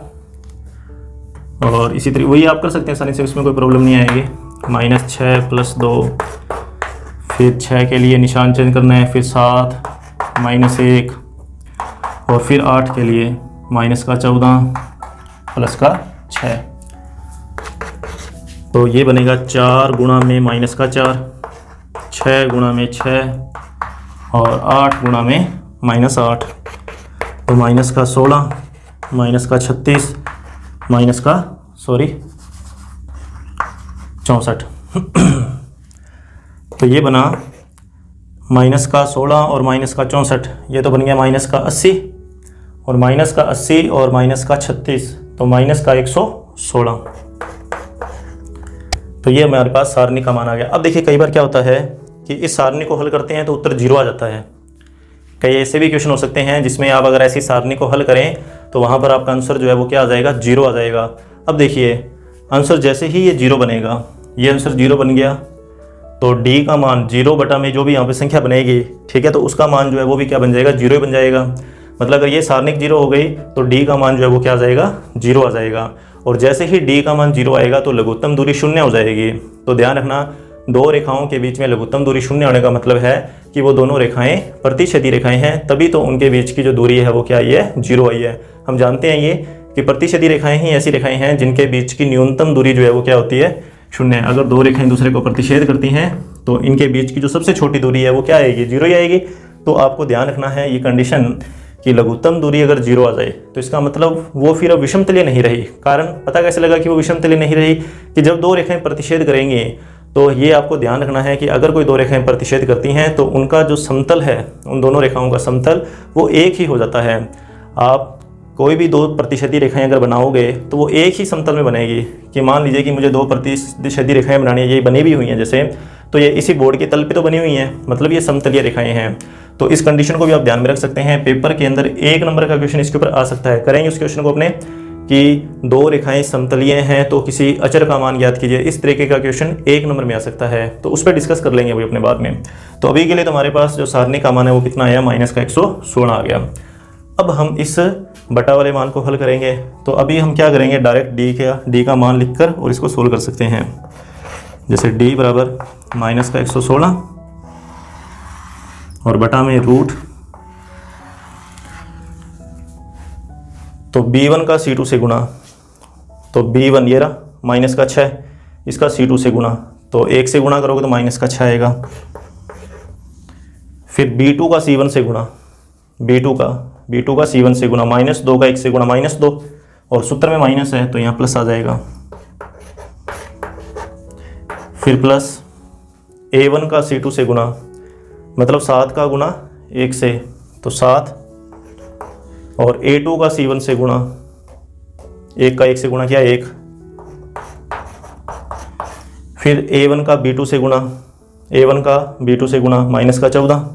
और इसी तरीके वही आप कर सकते हैं आसानी से, इसमें कोई प्रॉब्लम नहीं आएगी। -6 + 2, फिर 6 के लिए निशान चेंज करना है, फिर 7 -1, और फिर 8 के लिए -14 + 6। तो ये बनेगा 4 गुणा में -4, 6 गुणा में 6, और 8 गुणा में -8। तो -16, -36, -64। तो ये बना -16 और -64, ये तो बन गया -80, और -80 और -36, तो -116। तो ये हमारे पास सारणी का मान आ गया। अब देखिए कई बार क्या होता है कि इस सारणी को हल करते हैं तो उत्तर 0 आ जाता है। कई ऐसे भी क्वेश्चन हो सकते हैं जिसमें आप अगर ऐसी सारणी को हल करें तो वहाँ पर आपका आंसर जो है वो क्या आ जाएगा, 0 आ जाएगा। अब देखिए आंसर जैसे ही ये 0 बनेगा, ये आंसर 0 बन गया, तो d का मान 0 बटा में जो भी यहाँ पे संख्या बनेगी, ठीक है, तो उसका मान जो है वो भी क्या बन जाएगा, 0 ही बन जाएगा। मतलब अगर ये सारणिक 0 हो गई तो d का मान जो है वो क्या आ जाएगा, 0 आ जाएगा। और जैसे ही d का मान 0 आएगा तो लघुत्तम दूरी 0 हो जाएगी। तो ध्यान रखना, दो रेखाओं के बीच में लघुत्तम दूरी 0 होने का मतलब है कि वो दोनों रेखाएं प्रतिच्छेदी रेखाएं हैं, तभी तो उनके बीच की जो दूरी है वो क्या आई है, 0 आई है। हम जानते हैं ये कि प्रतिच्छेदी रेखाएं ही ऐसी रेखाएं हैं जिनके बीच की न्यूनतम दूरी जो है वो क्या होती है, शून्य है। अगर दो रेखाएं दूसरे को प्रतिच्छेद करती हैं तो इनके बीच की जो सबसे छोटी दूरी है वो क्या आएगी, जीरो ही आएगी। तो आपको ध्यान रखना है ये कंडीशन कि लघुत्तम दूरी अगर जीरो आ जाए तो इसका मतलब वो फिर अब विषमतलीय नहीं रही। कारण पता कैसे लगा कि वो विषमतलीय नहीं रही, कि जब दो रेखाएं प्रतिच्छेद करेंगी तो ये आपको ध्यान रखना है कि अगर कोई दो रेखाएं प्रतिच्छेद करती हैं तो उनका जो समतल है, उन दोनों रेखाओं का समतल वो एक ही हो जाता है। आप कोई भी दो प्रतिच्छेदी रेखाएं अगर बनाओगे तो वो एक ही समतल में बनेगी। कि मान लीजिए कि मुझे दो प्रतिच्छेदी रेखाएं बनानी है, ये बनी भी हुई हैं जैसे, तो ये इसी बोर्ड के तल पे तो बनी हुई हैं, मतलब ये समतलीय रेखाएं हैं। तो इस कंडीशन को भी आप ध्यान में रख सकते हैं। पेपर के अंदर 1 नंबर का क्वेश्चन इसके ऊपर आ सकता है। करेंगे उस क्वेश्चन को अपने कि दो रेखाएं समतलीय हैं तो किसी अचर का मान ज्ञात कीजिए, इस तरीके का क्वेश्चन 1 नंबर में आ सकता है। तो उस पर डिस्कस कर लेंगे अभी अपने बाद में। तो अभी के लिए तुम्हारे पास जो सारणी का मान है वो कितना आया, -116 आ गया। अब हम इस बटा वाले मान को हल करेंगे। तो अभी हम क्या करेंगे, डायरेक्ट डी का मान लिखकर और इसको सोल्व कर सकते हैं। जैसे d बराबर -116 और बटा में रूट, तो b1 का c2 से गुणा, तो b1 ये रहा -6, इसका c2 से गुणा, तो 1 से गुणा करोगे तो -6 आएगा। फिर b2 का c1 से गुणा, b2 का c1 से गुणा, -2 का 1 से गुणा -2, और सूत्र में माइनस है तो यहाँ प्लस आ जाएगा। फिर प्लस a1 का c2 से गुणा, मतलब 7 का गुणा 1 से तो 7, और a2 का c1 से गुणा, 1 का 1 से गुणा किया 1, फिर a1 का b2 से गुणा, a1 का b2 से गुणा -14,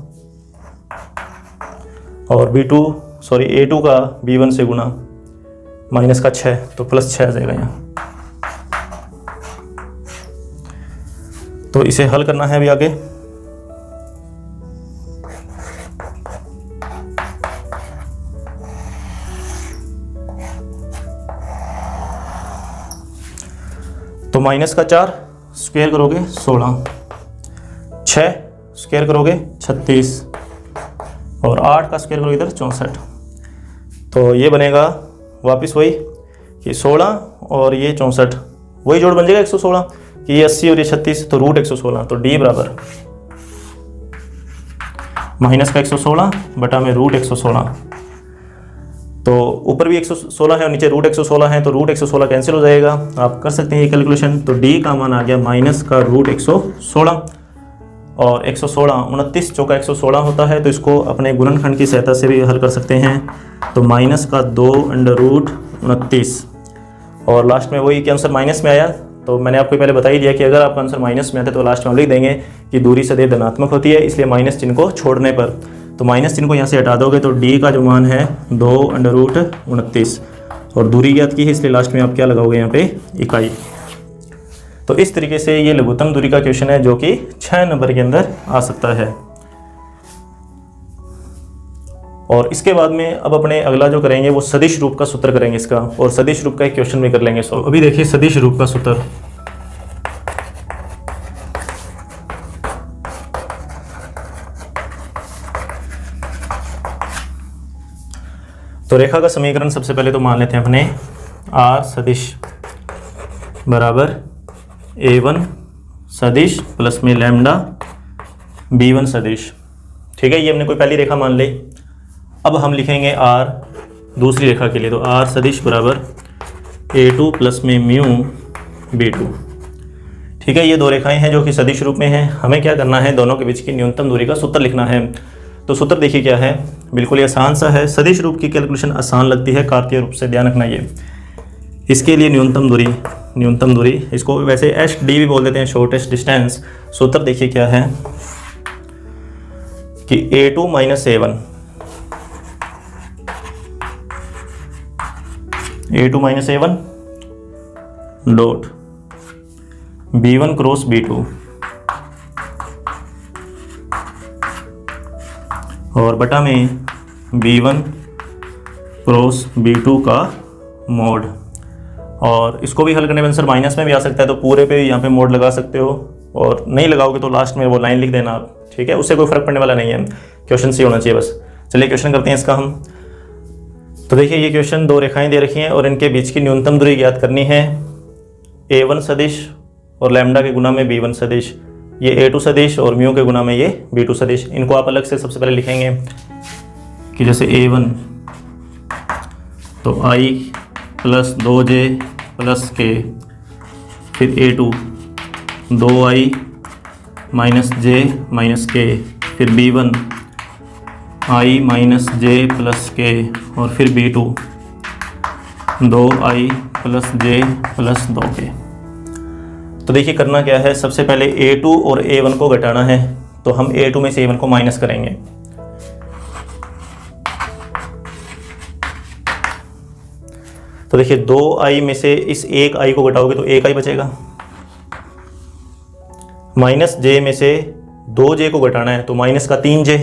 और a2 का b1 से गुणा -6, तो +6 आ जाएगा यहाँ। तो इसे हल करना है अभी आगे। तो -4 स्क्वायर करोगे 16, 6 स्क्वायर करोगे 36, और 8 का स्क्वायर करोगे इधर 64। तो ये बनेगा वापस वही कि 16 और ये 64, वही जोड़ बन जाएगा 116, कि ये 80 और ये 36, तो रूट 116। तो d बराबर -116 बटा में रूट 116। तो ऊपर भी 116 है और नीचे रूट 116 है, तो रूट 116 कैंसिल हो जाएगा। आप कर सकते हैं ये कैलकुलेशन। तो d का मान आ गया -√116, और 116 29 चौका 116 होता है, तो इसको अपने गुणनखंड की सहायता से भी हल कर सकते हैं। तो -2√29, और लास्ट में वही कि आंसर माइनस में आया। तो मैंने आपको पहले बता ही दिया कि अगर आपका आंसर माइनस में आता है तो लास्ट में लिख देंगे कि दूरी सदैव धनात्मक होती है, इसलिए माइनस चिन्ह को छोड़ने पर, तो माइनस चिन्ह को यहाँ से हटा दोगे तो d का जो मान है 2√29, और दूरी ज्ञात की है इसलिए लास्ट में आप क्या लगाओगे यहाँ पे, इकाई। तो इस तरीके से ये लघुत्तम दूरी का क्वेश्चन है जो कि 6 नंबर के अंदर आ सकता है। और इसके बाद में अब अपने अगला जो करेंगे वो सदिश रूप का सूत्र करेंगे इसका, और सदिश रूप का एक क्वेश्चन भी कर लेंगे। सो अभी देखिए सदिश रूप का सूत्र। तो रेखा का समीकरण सबसे पहले तो मान लेते हैं अपने r सदिश बराबर a1 सदिश प्लस में लैम्डा b1 सदिश। ठीक है, ये हमने कोई पहली रेखा मान ली। अब हम लिखेंगे r दूसरी रेखा के लिए, तो r सदिश बराबर a2 प्लस में म्यू b2। ठीक है, ये दो रेखाएं हैं जो कि सदिश रूप में हैं। हमें क्या करना है, दोनों के बीच की न्यूनतम दूरी का सूत्र लिखना है। तो सूत्र देखिए क्या है, बिल्कुल आसान सा है। सदिश रूप की कैलकुलेशन आसान लगती है, कार्तीय रूप से ध्यान रखना। ये इसके लिए न्यूनतम दूरी इसको वैसे एच डी भी बोल देते हैं, शॉर्टेस्ट डिस्टेंस। सूत्र देखिए क्या है कि a2 minus a1 dot b1 cross b2, और बटा में b1 क्रॉस b2 का मोड। और इसको भी हल करने में आंसर माइनस में भी आ सकता है, तो पूरे पे यहाँ पे मोड लगा सकते हो, और नहीं लगाओगे तो लास्ट में वो लाइन लिख देना आप। ठीक है, उससे कोई फर्क पड़ने वाला नहीं है, क्वेश्चन सी होना चाहिए बस। चलिए क्वेश्चन करते हैं इसका हम। तो देखिए ये क्वेश्चन दो रेखाएं दे रखी हैं और इनके बीच की न्यूनतम दूरी ज्ञात करनी है। a1 सदिश और लैम्डा के गुना में b1 सदिश, ये a2 सदिश और म्यू के गुना में ये b2 सदिश। इनको आप अलग से सबसे पहले लिखेंगे कि जैसे a1 तो i plus 2j plus k, फिर a2 2i minus j minus k, फिर b1 i minus j plus k, और फिर b2 2i plus j plus 2k। तो देखिए करना क्या है, सबसे पहले a2 और a1 को घटाना है, तो हम a2 में से a1 को माइनस करेंगे। तो देखिए 2i में से इस एक i को घटाओगे तो एक i बचेगा, माइनस j में से 2j को घटाना है तो माइनस का 3j,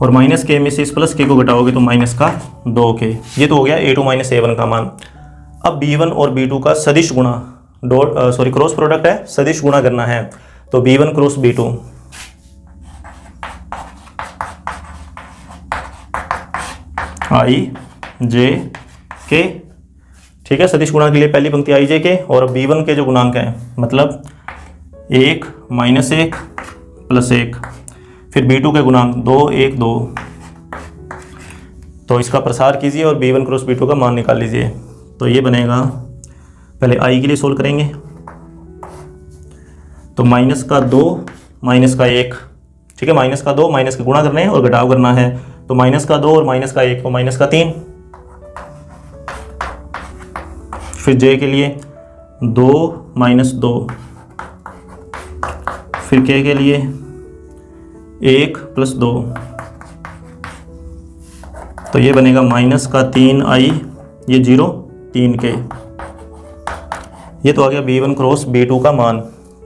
और माइनस k में से इस प्लस k को घटाओगे तो माइनस का 2k। ये तो हो गया a2 माइनस a1 का मान। अब b1 और b2 का सदिश गुणा क्रॉस प्रोडक्ट है, सदिश गुणा करना है, तो b1 cross b2 i j k, ठीक है। सदिश गुणा के लिए पहली पंक्ति i j k, और b1 के जो गुणांक हैं मतलब 1 माइनस 1 प्लस 1, फिर b2 के गुणांक 2 1 2, तो इसका प्रसार कीजिए और b1 क्रॉस b2 का मान निकाल लीजिए। तो ये बनेगा, पहले i के लिए सोल्व करेंगे, तो माइनस का 2 माइनस का 1, ठीक है। माइनस का 2 माइनस का गुणा करना है और घटाव करना है, तो माइनस का 2 और माइनस का 1 तो माइनस का 3। फिर j के लिए 2 माइनस 2, फिर k के लिए 1 प्लस 2, तो ये बनेगा माइनस का 3i, ये 0 3k। ये तो आ गया b1 क्रॉस b2 का मान,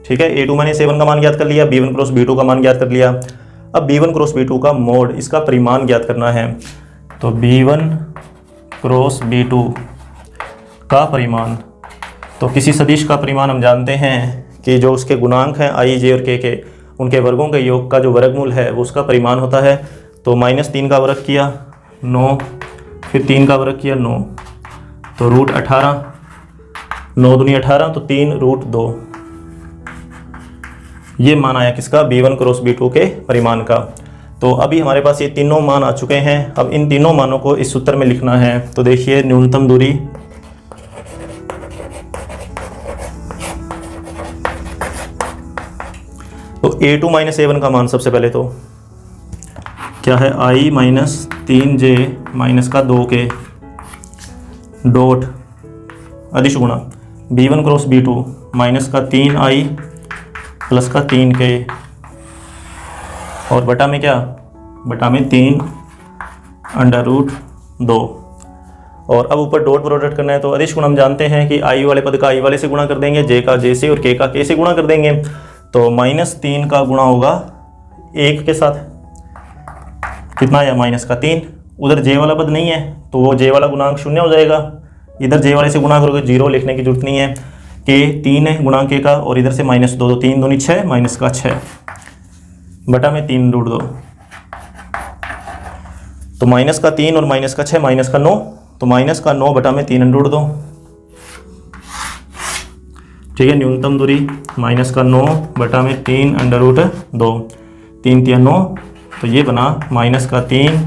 ठीक है। a2 माइनस a1 का मान ज्ञात कर लिया, b1 क्रॉस b2 का मान ज्ञात कर लिया। अब b1 क्रॉस b2 का मोड, इसका परिमाण ज्ञात करना है, तो b1 क्रॉस b2 का परिमाण, तो किसी सदिश का परिमाण हम जानते हैं कि जो उसके गुणांक हैं i j और k के, उनके वर्गों के योग का जो वर्गमूल है वो उसका परिमाण होता है। तो -3 का वर्ग किया 9, फिर 3 का वर्ग किया 9, तो रूट 18, 9 दूनी 18, तो 3 रूट 2। ये मान आया किसका, b1 क्रॉस b2 के परिमाण का। तो अभी हमारे पास ये तीनों मान आ चुके हैं। अब इन तीनों मानों को इस सूत्र में लिखना है। तो देखिए न्यूनतम दूरी, तो a2 माइनस a1 का मान सबसे पहले तो क्या है, i माइनस 3j माइनस का 2k डॉट अदिश गुणा b1 क्रॉस b2 माइनस का 3i प्लस का 3k, और बटा में क्या, बटा में 3 अंडर रूट 2। और अब ऊपर डॉट प्रोडक्ट करना है, तो अदिश गुणा हम जानते हैं कि i वाले पद का i वाले से गुणा कर देंगे, j का j से और k का k से गुणा कर देंगे। तो -3 का गुणा होगा 1 के साथ, कितना आया, माइनस का 3। उधर j वाला पद नहीं है तो वो j वाला गुणांक 0 हो जाएगा, इधर j वाले से गुणा करोगे 0 लिखने की जरूरत नहीं है, k 3 है गुणांक k का, और इधर से -2, तो 3 दूनी 6 माइनस का 6 बटा में 3 रूट 2, तो माइनस का 3 और माइनस का 6 माइनस का 9, तो माइनस का 9 बटा में 3 रूट 2, ठीक है। न्यूनतम दूरी माइनस का 9 बटा में 3 अंडर रूट 2, 3 3 9, तो ये बना माइनस का 3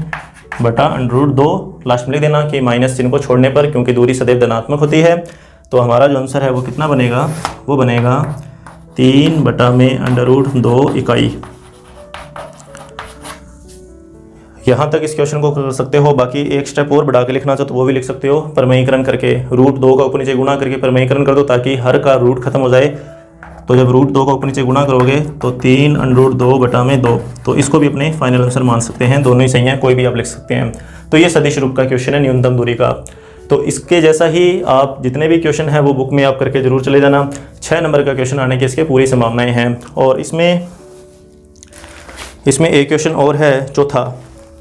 बटा अंडर रूट 2। लास्ट में लिख देना कि माइनस चिन्ह को छोड़ने पर, क्योंकि दूरी सदैव धनात्मक होती है, तो हमारा जो आंसर है वो कितना बनेगा, वो बनेगा 3 बटा में अंडर रूट 2 इकाई। यहाँ तक इस क्वेश्चन को कर सकते हो। बाकी एक स्टेप और बढ़ा के लिखना चाहो तो वो भी लिख सकते हो, परमयीकरण करके रूट 2 का ऊपर नीचे गुणा करके परमयीकरण कर दो, ताकि हर का रूट खत्म हो जाए। तो जब रूट 2 का ऊपर नीचे गुणा करोगे तो 3 अंडर रूट 2 बटा में 2, तो इसको भी अपने फाइनल आंसर मान सकते हैं, दोनों ही सही हैं, कोई भी आप लिख सकते हैं। तो ये सदिश रूप का क्वेश्चन है न्यूनतम दूरी का। तो इसके जैसा ही आप जितने भी क्वेश्चन हैं वो बुक में आप करके जरूर चले जाना। 6 नंबर का क्वेश्चन आने की इसके पूरी संभावनाएं हैं। और इसमें एक क्वेश्चन और है,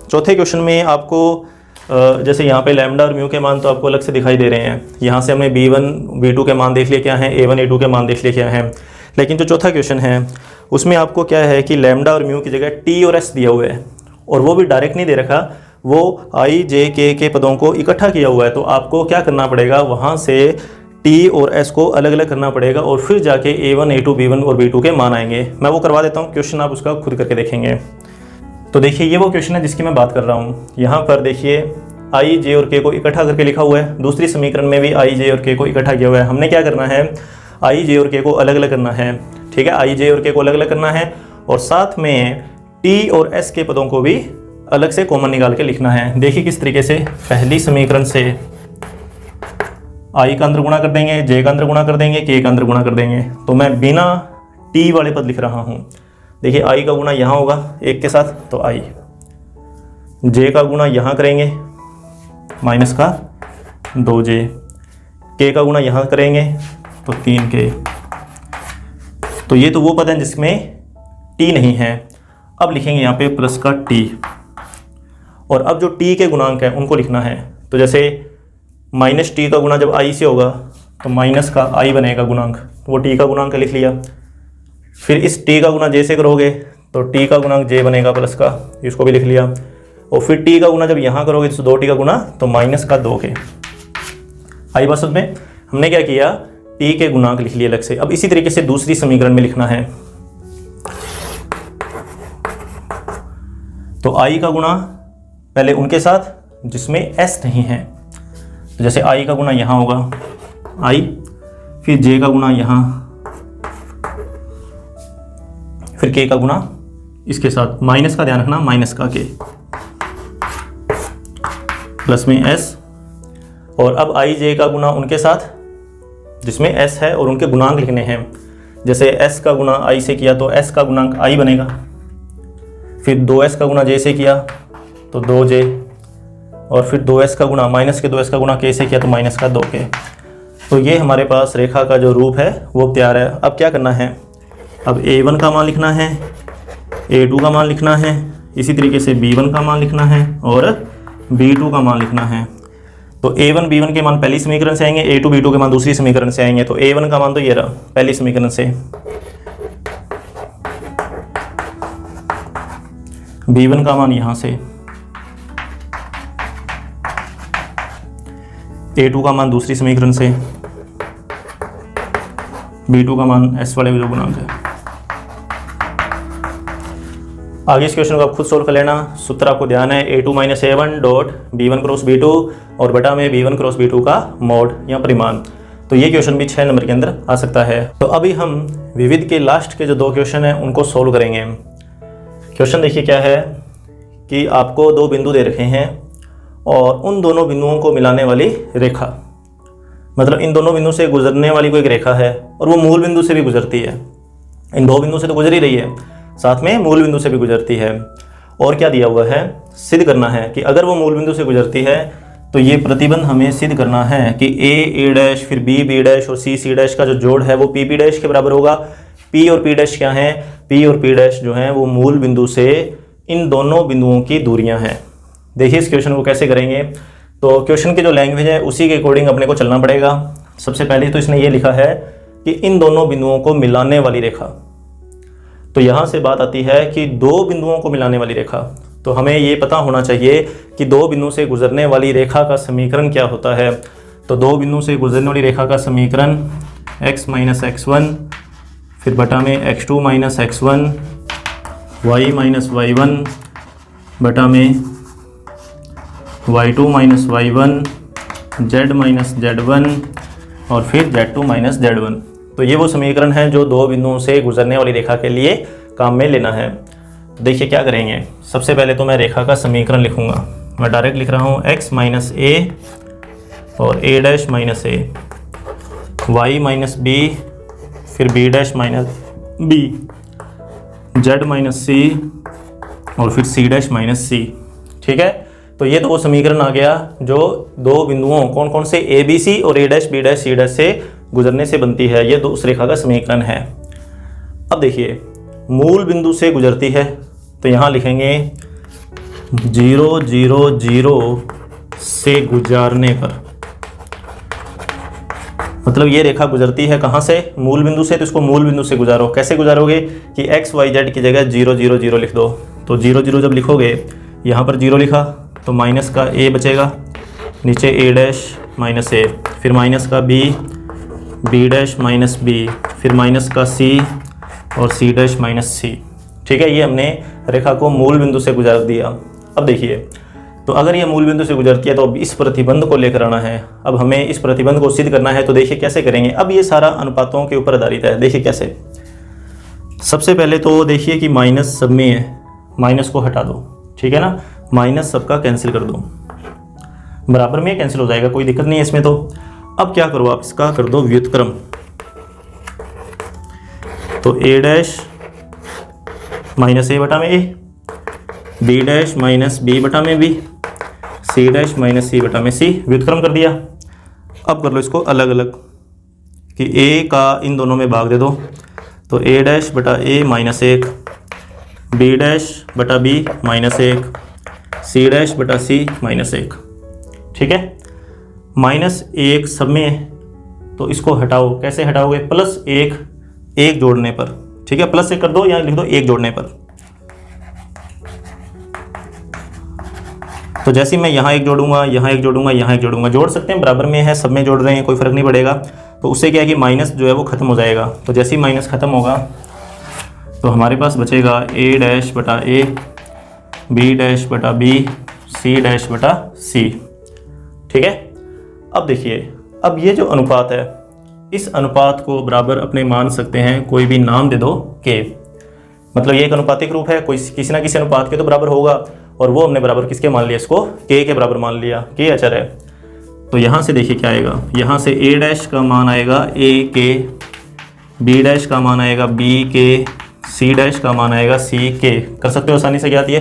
चौथे क्वेश्चन में आपको जैसे यहाँ पे लैम्डा और म्यू के मान तो आपको अलग से दिखाई दे रहे हैं। यहाँ से हमने b1 b2 के मान देख लिए क्या हैं, a1 a2 के मान देख लिए क्या हैं। लेकिन जो चौथा क्वेश्चन है उसमें आपको क्या है कि लैम्डा और म्यू की जगह t और s दिया हुआ है, और वो भी डायरेक्ट नहीं दे रखा, वो आई जे के पदों को इकट्ठा किया हुआ है। तो आपको क्या करना पड़ेगा, वहाँ से टी और एस को अलग अलग करना पड़ेगा और फिर जाके A1, A2, B1 और B2 के मान आएंगे। मैं वो करवा देता हूँ, क्वेश्चन आप उसका खुद करके देखेंगे। तो देखिए ये वो क्वेश्चन है जिसकी मैं बात कर रहा हूँ। यहाँ पर देखिए आई जे और के को इकट्ठा करके लिखा हुआ है, दूसरी समीकरण में भी आई जे और के को इकट्ठा किया हुआ है। हमने क्या करना है, आई जे और के को अलग अलग करना है, ठीक है, आई जे और के को अलग अलग करना है और साथ में टी और एस के पदों को भी अलग से कॉमन निकाल के लिखना है। देखिए किस तरीके से, पहली समीकरण से आई का अंदर गुणा कर देंगे, जे का अंदर गुणा कर देंगे, के का अंदर गुणा कर देंगे। तो मैं बिना टी वाले पद लिख रहा हूँ। देखिए आई का गुणा यहाँ होगा एक के साथ तो आई, जे का गुणा यहाँ करेंगे माइनस का 2j, के का गुणा यहाँ करेंगे तो 3k। तो ये तो वो पद हैं जिसमें टी नहीं है। अब लिखेंगे यहाँ पे प्लस का टी और अब जो टी के गुणांक है उनको लिखना है। तो जैसे माइनस टी का गुणा जब आई से होगा तो माइनस का आई बनेगा गुणांक, तो वो टी का गुणांक लिख लिया। फिर इस टी का गुणा जे से करोगे तो टी का गुणांक जे बनेगा प्लस का, इसको भी लिख लिया। और फिर टी का गुणा जब यहाँ करोगे तो 2t का गुणा तो माइनस का 2k। आई बात समझ में, हमने क्या किया, टी के गुणांक लिख लिए अलग से। अब इसी तरीके से दूसरी समीकरण में लिखना है। तो आई का गुणा पहले उनके साथ जिसमें s नहीं है, तो जैसे आई का गुणा यहाँ होगा आई, फिर जे का गुणा यहाँ, फिर के का गुणा इसके साथ, माइनस का ध्यान रखना, माइनस का के प्लस में s। और अब आई जे का गुणा उनके साथ जिसमें s है और उनके गुणांक लिखने हैं। जैसे s का गुणा आई से किया तो s का गुणांक आई बनेगा, फिर 2s का गुणा j से किया तो 2j, और फिर 2s का गुणा माइनस के 2s का गुणा k से किया तो माइनस का 2k। तो ये हमारे पास रेखा का जो रूप है वो तैयार है। अब क्या करना है, अब a1 का मान लिखना है, a2 का मान लिखना है, इसी तरीके से b1 का मान लिखना है और b2 का मान लिखना है। तो a1 b1 के मान पहली समीकरण से आएंगे, a2 b2 के मान दूसरी समीकरण से आएंगे। तो a1 का मान तो ये रहा पहली समीकरण से, b1 का मान यहाँ से, a2 का मान दूसरी समीकरण से, b2 का मान s वाले जो गुणांक है। आगे इस क्वेश्चन को आप खुद सोल्व कर लेना। सूत्र आपको ध्यान है, a2 minus a1 dot b1 cross b2 और बटा में b1 क्रॉस b2 का मोड या परिमाण। तो ये क्वेश्चन भी 6 नंबर के अंदर आ सकता है। तो अभी हम विविध के लास्ट के जो 2 क्वेश्चन हैं उनको सोल्व करेंगे। क्वेश्चन देखिए क्या है कि आपको 2 बिंदु दे रखे हैं और उन दोनों बिंदुओं को मिलाने वाली रेखा, मतलब इन दोनों बिंदु से गुजरने वाली कोई एक रेखा है और वो मूल बिंदु से भी गुजरती है। इन 2 बिंदु से तो गुजर ही रही है, साथ में मूल बिंदु से भी गुजरती है। और क्या दिया हुआ है, सिद्ध करना है कि अगर वो मूल बिंदु से गुजरती है तो ये प्रतिबंध हमें सिद्ध करना है कि a डैश फिर b डैश और c डैश का जो जोड़ है वो p डैश के बराबर होगा। p और p डैश क्या है, p और p डैश जो है वो मूल बिंदु से इन दोनों बिंदुओं की दूरियां हैं। देखिए इस क्वेश्चन को कैसे करेंगे। तो क्वेश्चन की जो लैंग्वेज है उसी के अकॉर्डिंग अपने को चलना पड़ेगा। सबसे पहले तो इसने ये लिखा है कि इन दोनों बिंदुओं को मिलाने वाली रेखा। तो यहाँ से बात आती है कि 2 बिंदुओं को मिलाने वाली रेखा। तो हमें ये पता होना चाहिए कि 2 बिंदु से गुजरने वाली रेखा का समीकरण क्या होता है। तो 2 बिंदु से गुजरने वाली रेखा का समीकरण x माइनस x1 फिर बटा में x2 minus x1 y minus y1 बटा में y2 minus y1 z minus z1 और फिर z2 माइनस z1। तो ये वो समीकरण है जो 2 बिंदुओं से गुजरने वाली रेखा के लिए काम में लेना है। तो देखिए क्या करेंगे, सबसे पहले तो मैं रेखा का समीकरण लिखूंगा। मैं डायरेक्ट लिख रहा हूँ x माइनस a और a dash minus a, y minus b फिर b dash minus b, z minus c और फिर c डैश माइनस c। ठीक है, तो ये तो वो समीकरण आ गया जो 2 बिंदुओं कौन कौन से a b c और a dash b dash c dash से गुजरने से बनती है। ये उस रेखा का समीकरण है। अब देखिए मूल बिंदु से गुजरती है तो यहाँ लिखेंगे 0 0 0 से गुजारने पर, मतलब ये रेखा गुजरती है कहाँ से, मूल बिंदु से। तो इसको मूल बिंदु से गुजारो। कैसे गुजारोगे कि x y z की जगह 0 0 0 लिख दो। तो 0 0 जब लिखोगे यहाँ पर 0 लिखा तो माइनस का ए बचेगा, नीचे ए डैश माइनस ए, फिर माइनस का B, B dash minus B, फिर माइनस का सी और सी डैश माइनस सी। ठीक है, ये हमने रेखा को मूल बिंदु से गुजार दिया। अब देखिए, तो अगर ये मूल बिंदु से गुजरती है तो अब इस प्रतिबंध को लेकर आना है। अब हमें इस प्रतिबंध को सिद्ध करना है, तो देखिए कैसे करेंगे। अब ये सारा अनुपातों के ऊपर आधारित है। देखिए कैसे, सबसे पहले तो देखिए कि माइनस सब में है, माइनस को हटा दो, ठीक है ना, माइनस सबका कैंसिल कर दो, बराबर में कैंसिल हो जाएगा, कोई दिक्कत नहीं है इसमें। तो अब क्या करो, आप इसका कर दो व्युत्क्रम। तो ए डैश माइनस ए बटा में ए, बी डैश माइनस बी बटा में बी, सी डैश माइनस सी बटा में सी, व्युत्क्रम कर दिया। अब कर लो इसको अलग अलग कि ए का इन दोनों में भाग दे दो, तो ए डैश बटा ए माइनस एक, बी डैश बटा बी माइनस एक, सी डैश बटा सी माइनस एक। ठीक है, माइनस एक सब में है तो इसको हटाओ, कैसे हटाओगे, प्लस एक, एक जोड़ने पर। ठीक है, प्लस एक कर दो, यहाँ लिख दो एक जोड़ने पर। तो जैसे मैं यहाँ एक जोड़ूंगा, यहाँ एक जोड़ूंगा, यहाँ एक जोड़ूंगा, जोड़ सकते हैं, बराबर में है, सब में जोड़ रहे हैं, कोई फर्क नहीं पड़ेगा। तो उससे क्या है कि माइनस जो है वो खत्म हो जाएगा। तो जैसे ही माइनस खत्म होगा तो हमारे पास बचेगा ए डैश बटा ए, बी डैश बटा बी, सी डैश बटा सी। ठीक है, अब देखिए, अब ये जो अनुपात है, इस अनुपात को बराबर अपने मान सकते हैं, कोई भी नाम दे दो के, मतलब ये एक अनुपातिक रूप है, कोई किसी ना किसी अनुपात के तो बराबर होगा, और वो हमने बराबर किसके मान लिया, इसको के बराबर मान लिया, के अचर है। तो यहाँ से देखिए क्या आएगा, यहाँ से ए डैश का मान आएगा ए के, बी डैश का मान आएगा बी के, सी डैश का मान आएगा सी के। कर सकते हो आसानी से ज्ञात ये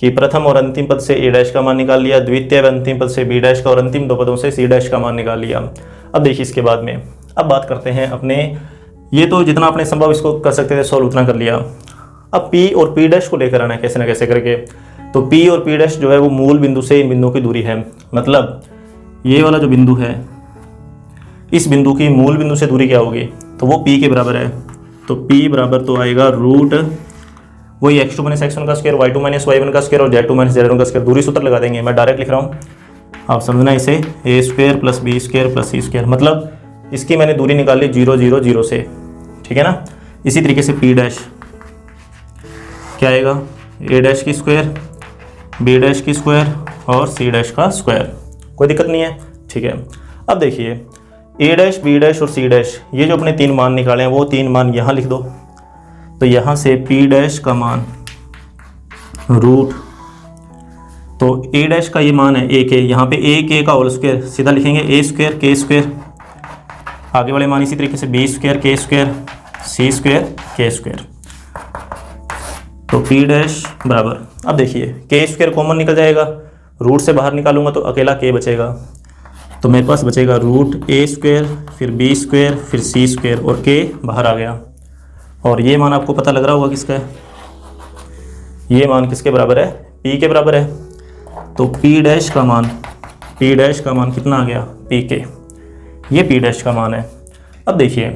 कि प्रथम और अंतिम पद से ए डैश का मान निकाल लिया, द्वितीय व अंतिम पद से बी डैश का, और अंतिम दो पदों से सी डैश का मान निकाल लिया। अब देखिए इसके बाद में, अब बात करते हैं अपने, ये तो जितना आपने संभव इसको कर सकते थे सॉल्व उतना कर लिया। अब पी और पी डैश को लेकर आना है कैसे ना कैसे करके। तो पी और पी डैश जो है वो मूल बिंदु से इन बिंदुओं की दूरी है, मतलब ये वाला जो बिंदु है, इस बिंदु की मूल बिंदु से दूरी क्या होगी, तो वो पी के बराबर है। तो पी बराबर तो आएगा रूट वही x2 माइनस x1 का स्क्वायर, y2 माइनस y1 का स्क्वायर और z2 माइनस z1 का स्क्वायर। दूरी सूत्र लगा देंगे, मैं डायरेक्ट लिख रहा हूँ, आप समझना इसे, A square plus B square plus C square, मतलब इसकी मैंने दूरी निकाली 0 0 0 से। ठीक है ना, इसी तरीके से पी डैश क्या आएगा, ए डैश की स्क्वायर, बी डैश की स्क्वायर और सी डैश का स्क्वायर, कोई दिक्कत नहीं है। ठीक है, अब देखिए ए डैश, बी डैश और सी डैश, ये जो अपने तीन मान निकाले हैं वो तीन मान यहाँ लिख दो। तो यहाँ से पी डैश का मान रूट, तो ए डैश का ये मान है ए के, यहाँ पे ए के का होल स्क्वायर सीधा लिखेंगे, ए स्क्वायर के स्क्वायर, आगे वाले मान इसी तरीके से बी स्क्वायर के स्क्वायर, सी स्क्वायर के स्क्वायर। तो पी डैश बराबर, अब देखिए के स्क्वायर कॉमन निकल जाएगा, रूट से बाहर निकालूंगा तो अकेला के बचेगा, तो मेरे पास बचेगा रूट ए स्क्वायर, फिर बी स्क्वायर, फिर सी स्क्वायर, और के बाहर आ गया। और ये मान आपको पता लग रहा होगा किसका है, ये मान किसके बराबर है, पी के बराबर है। तो पी डैश का मान, पी डैश का मान कितना आ गया, पी के, ये पी डैश का मान है। अब देखिए,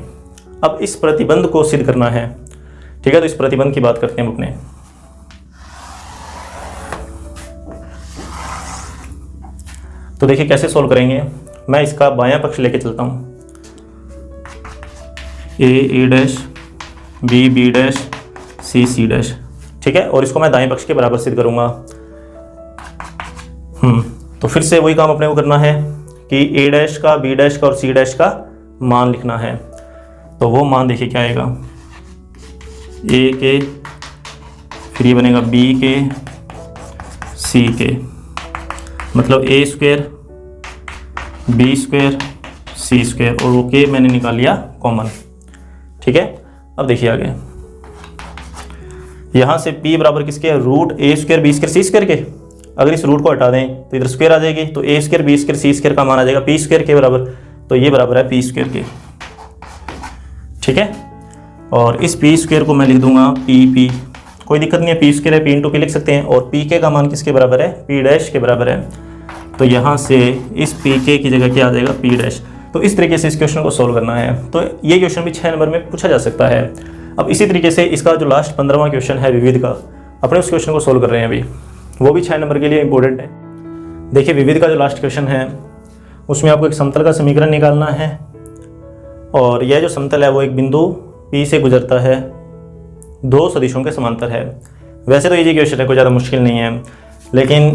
अब इस प्रतिबंध को सिद्ध करना है। ठीक है, तो इस प्रतिबंध की बात करते हैं हम अपने। तो देखिए कैसे सोल्व करेंगे, मैं इसका बायां पक्ष लेके चलता हूँ, A dash, B dash, C dash. ठीक है, और इसको मैं दाएं पक्ष के बराबर सिद्ध करूंगा। तो फिर से वही काम अपने को करना है कि ए डैश का, बी डैश का और सी डैश का मान लिखना है। तो वो मान देखिए क्या आएगा, ए के, फिर ये बनेगा बी के, सी के, मतलब ए स्क्वायर, बी स्क्वायर, सी स्क्वायर, और वो के मैंने निकाल लिया कॉमन। ठीक है, अब देखिए आगे, यहाँ से p बराबर किसके है, रूट ए स्क्वायर बी स्क्वायर सी स्क्वायर के। अगर इस रूट को हटा दें तो इधर स्क्वायर आ जाएगी, तो ए स्क्वायर बी स्क्वायर सी स्क्वायर का मान आ जाएगा पी स्क्वायर के बराबर, तो ये बराबर है पी स्क्वायर के। ठीक है, और इस पी स्क्वायर को मैं लिख दूंगा पी, कोई दिक्कत नहीं है, पी स्क्वायर है, पी इंटू पी लिख सकते हैं। और पी के का मान किसके बराबर है, पी डैश के बराबर है। तो यहाँ से इस पी के की जगह क्या आ जाएगा, पी डैश। तो इस तरीके से इस क्वेश्चन को सोल्व करना है। तो ये क्वेश्चन भी 6 नंबर में पूछा जा सकता है। अब इसी तरीके से इसका जो लास्ट 15वां क्वेश्चन है विविध का, अपने उस क्वेश्चन को सोल्व कर रहे हैं अभी। वो भी 6 नंबर के लिए इम्पोर्टेंट है। देखिए विविध का जो लास्ट क्वेश्चन है उसमें आपको एक समतल का समीकरण निकालना है और यह जो समतल है वो एक बिंदु P से गुजरता है, 2 सदिशों के समांतर है। वैसे तो ये क्वेश्चन है, कोई ज़्यादा मुश्किल नहीं है, लेकिन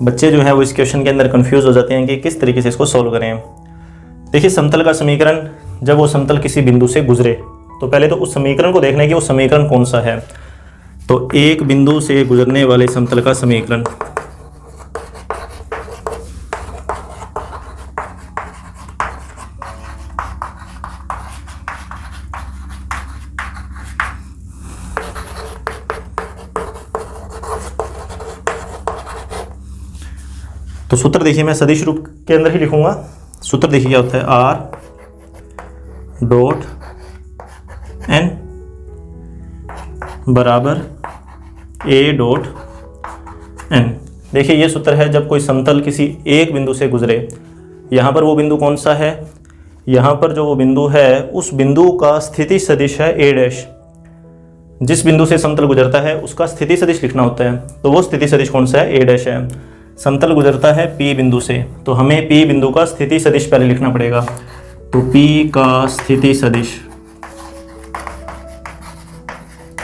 बच्चे जो है वो इस क्वेश्चन के अंदर कंफ्यूज हो जाते हैं कि किस तरीके से इसको सॉल्व करें। देखिए समतल का समीकरण, जब वो समतल किसी बिंदु से गुजरे तो पहले तो उस समीकरण को देखना है कि वो समीकरण कौन सा है। तो एक बिंदु से गुजरने वाले समतल का समीकरण, तो सूत्र देखिए मैं सदिश रूप के अंदर ही लिखूंगा। सूत्र देखिए क्या होता है, r डॉट n बराबर a डॉट n। देखिए ये सूत्र है जब कोई समतल किसी एक बिंदु से गुजरे। यहाँ पर वो बिंदु कौन सा है, यहाँ पर जो वो बिंदु है उस बिंदु का स्थिति सदिश है a डैश। जिस बिंदु से समतल गुजरता है उसका स्थिति सदिश लिखना होता है, तो वो स्थिति सदिश कौन सा है, a डैश है। समतल गुजरता है P बिंदु से, तो हमें P बिंदु का स्थिति सदिश पहले लिखना पड़ेगा। तो P का स्थिति सदिश,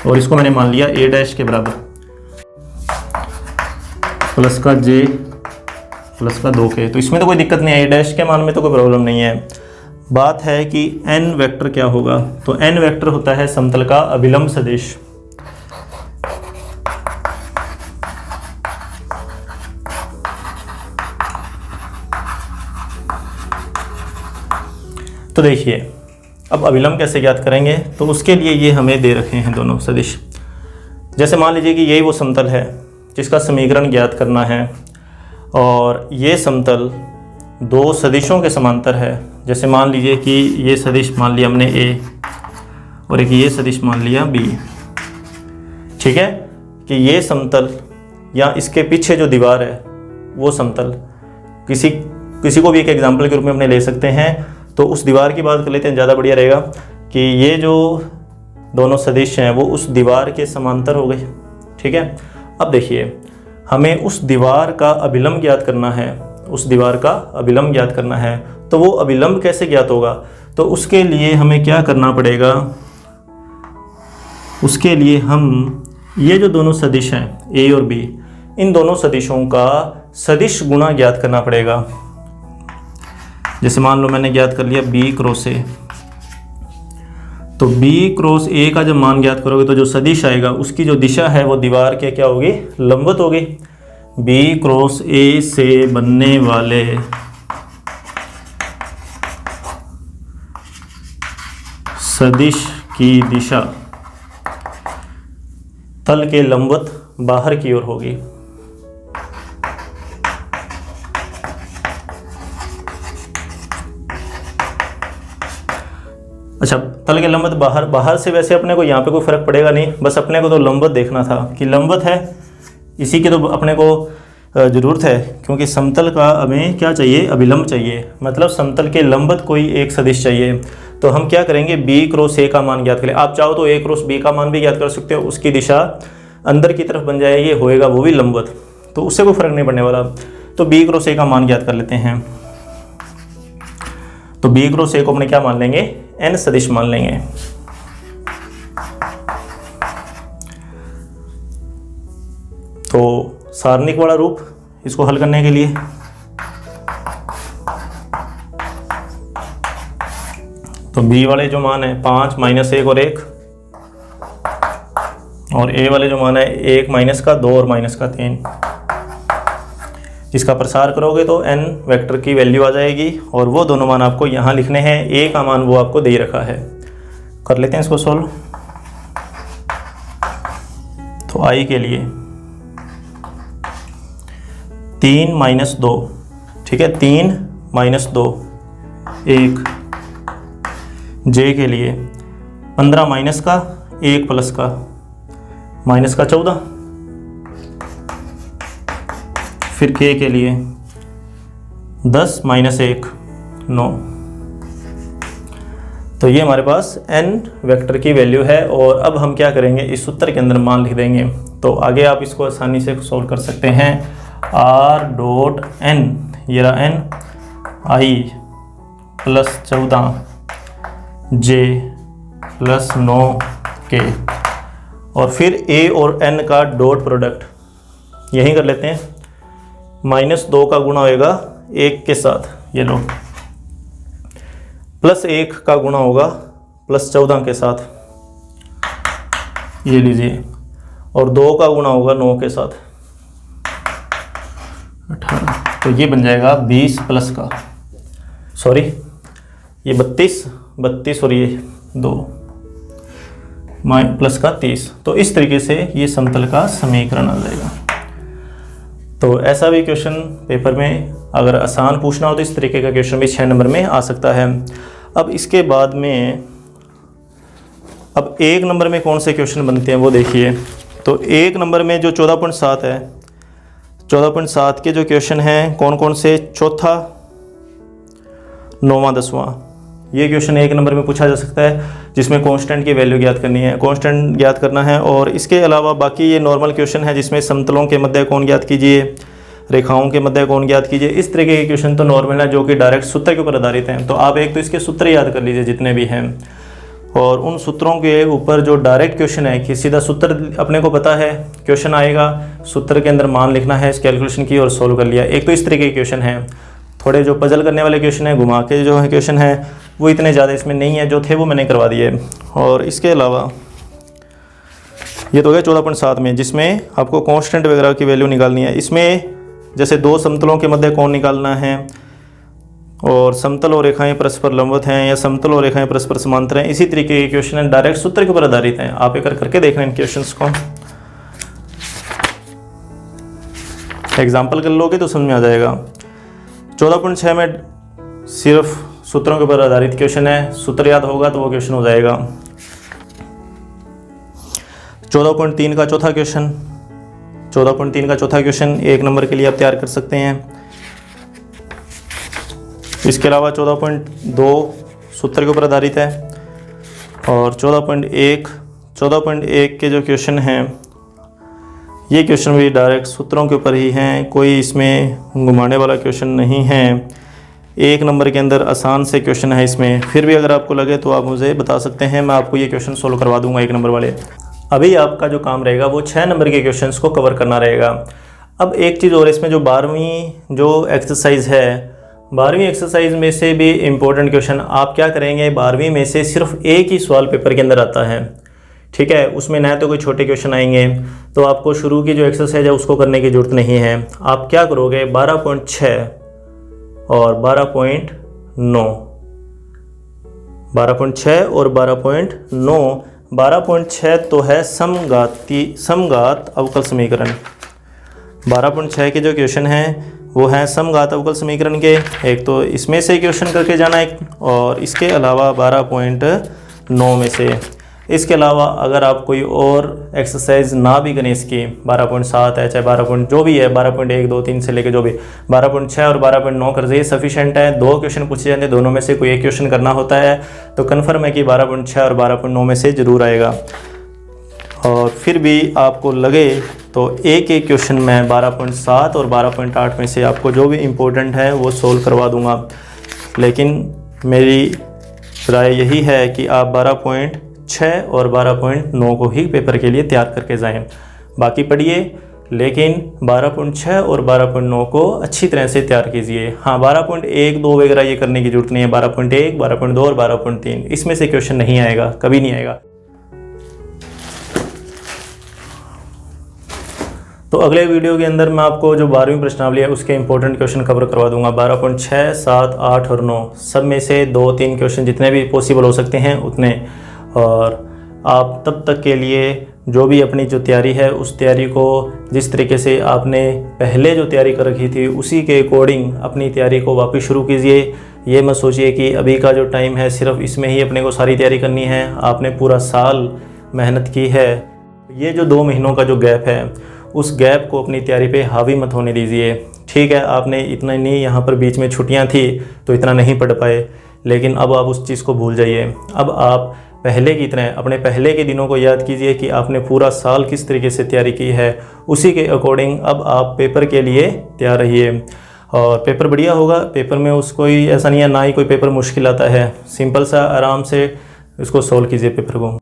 और इसको मैंने मान लिया a डैश के बराबर प्लस का j प्लस का 2k। तो इसमें तो कोई दिक्कत नहीं है, a डैश के मान में तो कोई प्रॉब्लम नहीं है। बात है कि n वेक्टर क्या होगा। तो n वेक्टर होता है समतल का अभिलंब सदिश। तो देखिए अब अभिलंब कैसे ज्ञात करेंगे, तो उसके लिए ये हमें दे रखे हैं दोनों सदिश। जैसे मान लीजिए कि यही वो समतल है जिसका समीकरण ज्ञात करना है और ये समतल 2 सदिशों के समांतर है। जैसे मान लीजिए कि ये सदिश मान लिया हमने A और एक ये सदिश मान लिया B। ठीक है, कि ये समतल या इसके पीछे जो दीवार है वो समतल, किसी को भी एक एग्जाम्पल के रूप में अपने ले सकते हैं। तो उस दीवार की बात कर लेते हैं, ज़्यादा बढ़िया रहेगा कि ये जो दोनों सदिश हैं वो उस दीवार के समांतर हो गए। ठीक है, अब देखिए हमें उस दीवार का अभिलंब ज्ञात करना है, उस दीवार का अभिलंब ज्ञात करना है। तो वो अभिलंब कैसे ज्ञात होगा, तो उसके लिए हमें क्या करना पड़ेगा, उसके लिए हम ये जो दोनों सदिश हैं A और B, इन दोनों सदिशों का सदिश गुणा ज्ञात करना पड़ेगा। जैसे मान लो मैंने ज्ञात कर लिया B क्रॉस A, तो B क्रॉस A का जब मान ज्ञात करोगे तो जो सदिश आएगा उसकी जो दिशा है वो दीवार के क्या होगी, लंबवत होगी। B क्रॉस A से बनने वाले सदिश की दिशा तल के लंबवत बाहर की ओर होगी। अच्छा, तल के लंबवत बाहर से वैसे अपने को यहाँ पे कोई फर्क पड़ेगा नहीं, बस अपने को तो लंबवत देखना था कि लंबवत है, इसी की तो अपने को ज़रूरत है, क्योंकि समतल का हमें क्या चाहिए, अभिलंब चाहिए, मतलब समतल के लंबवत कोई एक सदिश चाहिए। तो हम क्या करेंगे, B क्रॉस A का मान ज्ञात करें। आप चाहो तो A क्रॉस B का मान भी ज्ञात कर सकते हो, उसकी दिशा अंदर की तरफ बन जाएगी, ये होएगा वो भी लंबवत, तो उससे कोई फर्क नहीं पड़ने वाला। तो B क्रॉस A का मान ज्ञात कर लेते हैं। तो B क्रॉस A को अपने क्या मान लेंगे, n सदिश मान लेंगे। तो सारणिक वाला रूप इसको हल करने के लिए तो B वाले जो मान है 5 माइनस 1 और 1, और A वाले जो मान है 1 माइनस का 2 और माइनस का 3, इसका प्रसार करोगे तो n वेक्टर की वैल्यू आ जाएगी और वो दोनों मान आपको यहाँ लिखने हैं। A का मान वो आपको दे रखा है। कर लेते हैं इसको सॉल्व। तो I के लिए 3 माइनस 2, ठीक है, 3 माइनस 2 1। J के लिए 15 माइनस का 1 प्लस का माइनस का 14। फिर K के लिए 10 माइनस 1 9। तो ये हमारे पास n वेक्टर की वैल्यू है। और अब हम क्या करेंगे, इस सूत्र के अंदर मान लिख देंगे। तो आगे आप इसको आसानी से सॉल्व कर सकते हैं। r.n, ये रहा n, i plus 14 j plus 9 k, और फिर a और n का डॉट प्रोडक्ट यहीं कर लेते हैं। -2 का गुणा होएगा 1 के साथ, ये लो, प्लस 1 का गुणा होगा प्लस 14 के साथ, ये लीजिए, और 2 का गुणा होगा 9 के साथ, 18। तो ये बन जाएगा 20 प्लस का, सॉरी ये 32 और ये 2 प्लस का 30। तो इस तरीके से ये समतल का समीकरण आ जाएगा। तो ऐसा भी क्वेश्चन पेपर में अगर आसान पूछना हो तो इस तरीके का क्वेश्चन भी 6 नंबर में आ सकता है। अब इसके बाद में अब 1 नंबर में कौन से क्वेश्चन बनते हैं वो देखिए। तो 1 नंबर में जो 14.7 है, 14.7 के जो क्वेश्चन हैं कौन कौन से, चौथा, 9वां, 10वां, ये क्वेश्चन 1 नंबर में पूछा जा सकता है, जिसमें कांस्टेंट की वैल्यू ज्ञात करनी है, कांस्टेंट ज्ञात करना है। और इसके अलावा बाकी ये नॉर्मल क्वेश्चन है जिसमें समतलों के मध्य कोण ज्ञात कीजिए, रेखाओं के मध्य कोण ज्ञात कीजिए। इस तरीके के क्वेश्चन तो नॉर्मल है जो कि डायरेक्ट सूत्र के ऊपर आधारित हैं। तो आप एक तो इसके सूत्र याद कर लीजिए जितने भी हैं, और उन सूत्रों के ऊपर जो डायरेक्ट क्वेश्चन है कि सीधा सूत्र अपने को पता है, क्वेश्चन आएगा, सूत्र के अंदर मान लिखना है, इस कैलकुलेशन की और सोल्व कर लिया। एक तो इस तरीके के क्वेश्चन हैं। थोड़े जो पजल करने वाले क्वेश्चन है, घुमा के जो है क्वेश्चन है, वो इतने ज़्यादा इसमें नहीं है, जो थे वो मैंने करवा दिए। और इसके अलावा ये तो हो गया 14.7 में, जिसमें आपको कांस्टेंट वगैरह की वैल्यू निकालनी है। इसमें जैसे 2 समतलों के मध्य कोण निकालना है, और समतल और रेखाएं परस्पर लंबवत हैं, या समतल और रेखाएं परस्पर समांतर हैं, इसी तरीके के क्वेश्चन हैं, डायरेक्ट सूत्र के ऊपर आधारित हैं। आप एक करके देख रहे हैं इन क्वेश्चंस को, एग्जाम्पल कर लोगे तो समझ में आ जाएगा। 14.6 में सिर्फ सूत्रों के ऊपर आधारित क्वेश्चन है, सूत्र याद होगा तो वो क्वेश्चन हो जाएगा। 14.3 का चौथा क्वेश्चन, 14.3 का चौथा क्वेश्चन 1 नंबर के लिए आप तैयार कर सकते हैं। इसके अलावा 14.2 सूत्र के ऊपर आधारित है, और 14.1 के जो क्वेश्चन हैं ये क्वेश्चन भी डायरेक्ट सूत्रों के ऊपर ही हैं, कोई इसमें घुमाने वाला क्वेश्चन नहीं है। 1 नंबर के अंदर आसान से क्वेश्चन है इसमें, फिर भी अगर आपको लगे तो आप मुझे बता सकते हैं, मैं आपको ये क्वेश्चन सोल्व करवा दूंगा 1 नंबर वाले। अभी आपका जो काम रहेगा वो 6 नंबर के क्वेश्चंस को कवर करना रहेगा। अब एक चीज़ और, इसमें जो 12वीं जो एक्सरसाइज है, 12वीं एक्सरसाइज में से भी इम्पोर्टेंट क्वेश्चन आप क्या करेंगे, 12वीं में से सिर्फ एक ही सवाल पेपर के अंदर आता है, ठीक है। उसमें ना तो कोई छोटे क्वेश्चन आएंगे, तो आपको शुरू की जो एक्सरसाइज है उसको करने की ज़रूरत नहीं है। आप क्या करोगे, 12.6 और 12.9, 12.6 और 12.9। 12.6 तो है समघात अवकल समीकरण। 12.6 के जो क्वेश्चन हैं वो हैं समघात अवकल समीकरण के, एक तो इसमें से क्वेश्चन करके जाना है, और इसके अलावा 12.9 में से। इसके अलावा अगर आप कोई और एक्सरसाइज ना भी करें, इसकी 12.7 है, चाहे 12. जो भी है, 12.1, 2, 3 से लेके जो भी 12.6 और 12.9 कर जाइए, सफिशेंट है। 2 क्वेश्चन पूछे जाते हैं, दोनों में से कोई एक क्वेश्चन करना होता है, तो कन्फर्म है कि 12.6 और 12.9 में से ज़रूर आएगा। और फिर भी आपको लगे तो एक क्वेश्चन मैं 12.7 और 12.8 में से आपको जो भी इम्पोर्टेंट है वो सोल्व करवा दूंगा। लेकिन मेरी राय यही है कि आप 12.6 और 12.9 को ही पेपर के लिए तैयार करके जाएं। बाकी पढ़िए, लेकिन 12.6 और 12.9 को अच्छी तरह से तैयार कीजिए। हाँ, 12.1, 2 वगैरह ये करने की जरूरत नहीं है। 12.1, 12.2 और 12.3 इसमें से क्वेश्चन नहीं आएगा, कभी नहीं आएगा। तो अगले वीडियो के अंदर मैं आपको जो 12वीं प्रश्नावली है उसके इंपॉर्टेंट क्वेश्चन कवर करवा दूंगा। 12.6, 7, 8 और 9 सब में से 2-3 क्वेश्चन जितने भी पॉसिबल हो सकते हैं उतने। और आप तब तक के लिए जो भी अपनी जो तैयारी है उस तैयारी को जिस तरीके से आपने पहले जो तैयारी कर रखी थी उसी के अकॉर्डिंग अपनी तैयारी को वापस शुरू कीजिए। ये मत सोचिए कि अभी का जो टाइम है सिर्फ इसमें ही अपने को सारी तैयारी करनी है। आपने पूरा साल मेहनत की है, ये जो 2 महीनों का जो गैप है उस गैप को अपनी तैयारी पे हावी मत होने दीजिए। ठीक है, आपने इतना नहीं, यहाँ पर बीच में छुट्टियाँ थी तो इतना नहीं पढ़ पाए, लेकिन अब आप उस चीज़ को भूल जाइए। अब आप पहले की तरह अपने पहले के दिनों को याद कीजिए कि आपने पूरा साल किस तरीके से तैयारी की है, उसी के अकॉर्डिंग अब आप पेपर के लिए तैयार रहिए। और पेपर बढ़िया होगा, पेपर में उसको ही ऐसा नहीं है, ना ही कोई पेपर मुश्किल आता है, सिंपल सा आराम से इसको सॉल्व कीजिए पेपर को।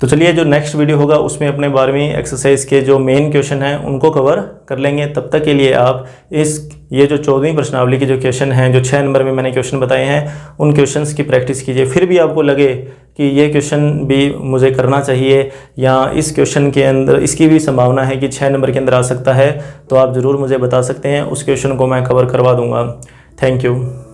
तो चलिए जो नेक्स्ट वीडियो होगा उसमें अपने 12वीं एक्सरसाइज के जो मेन क्वेश्चन हैं उनको कवर कर लेंगे। तब तक के लिए आप ये जो 14वीं प्रश्नावली के जो क्वेश्चन हैं, जो 6 नंबर में मैंने क्वेश्चन बताए हैं, उन क्वेश्चंस की प्रैक्टिस कीजिए। फिर भी आपको लगे कि ये क्वेश्चन भी मुझे करना चाहिए या इस क्वेश्चन के अंदर इसकी भी संभावना है कि 6 नंबर के अंदर आ सकता है, तो आप ज़रूर मुझे बता सकते हैं, उस क्वेश्चन को मैं कवर करवा दूँगा। Thank you.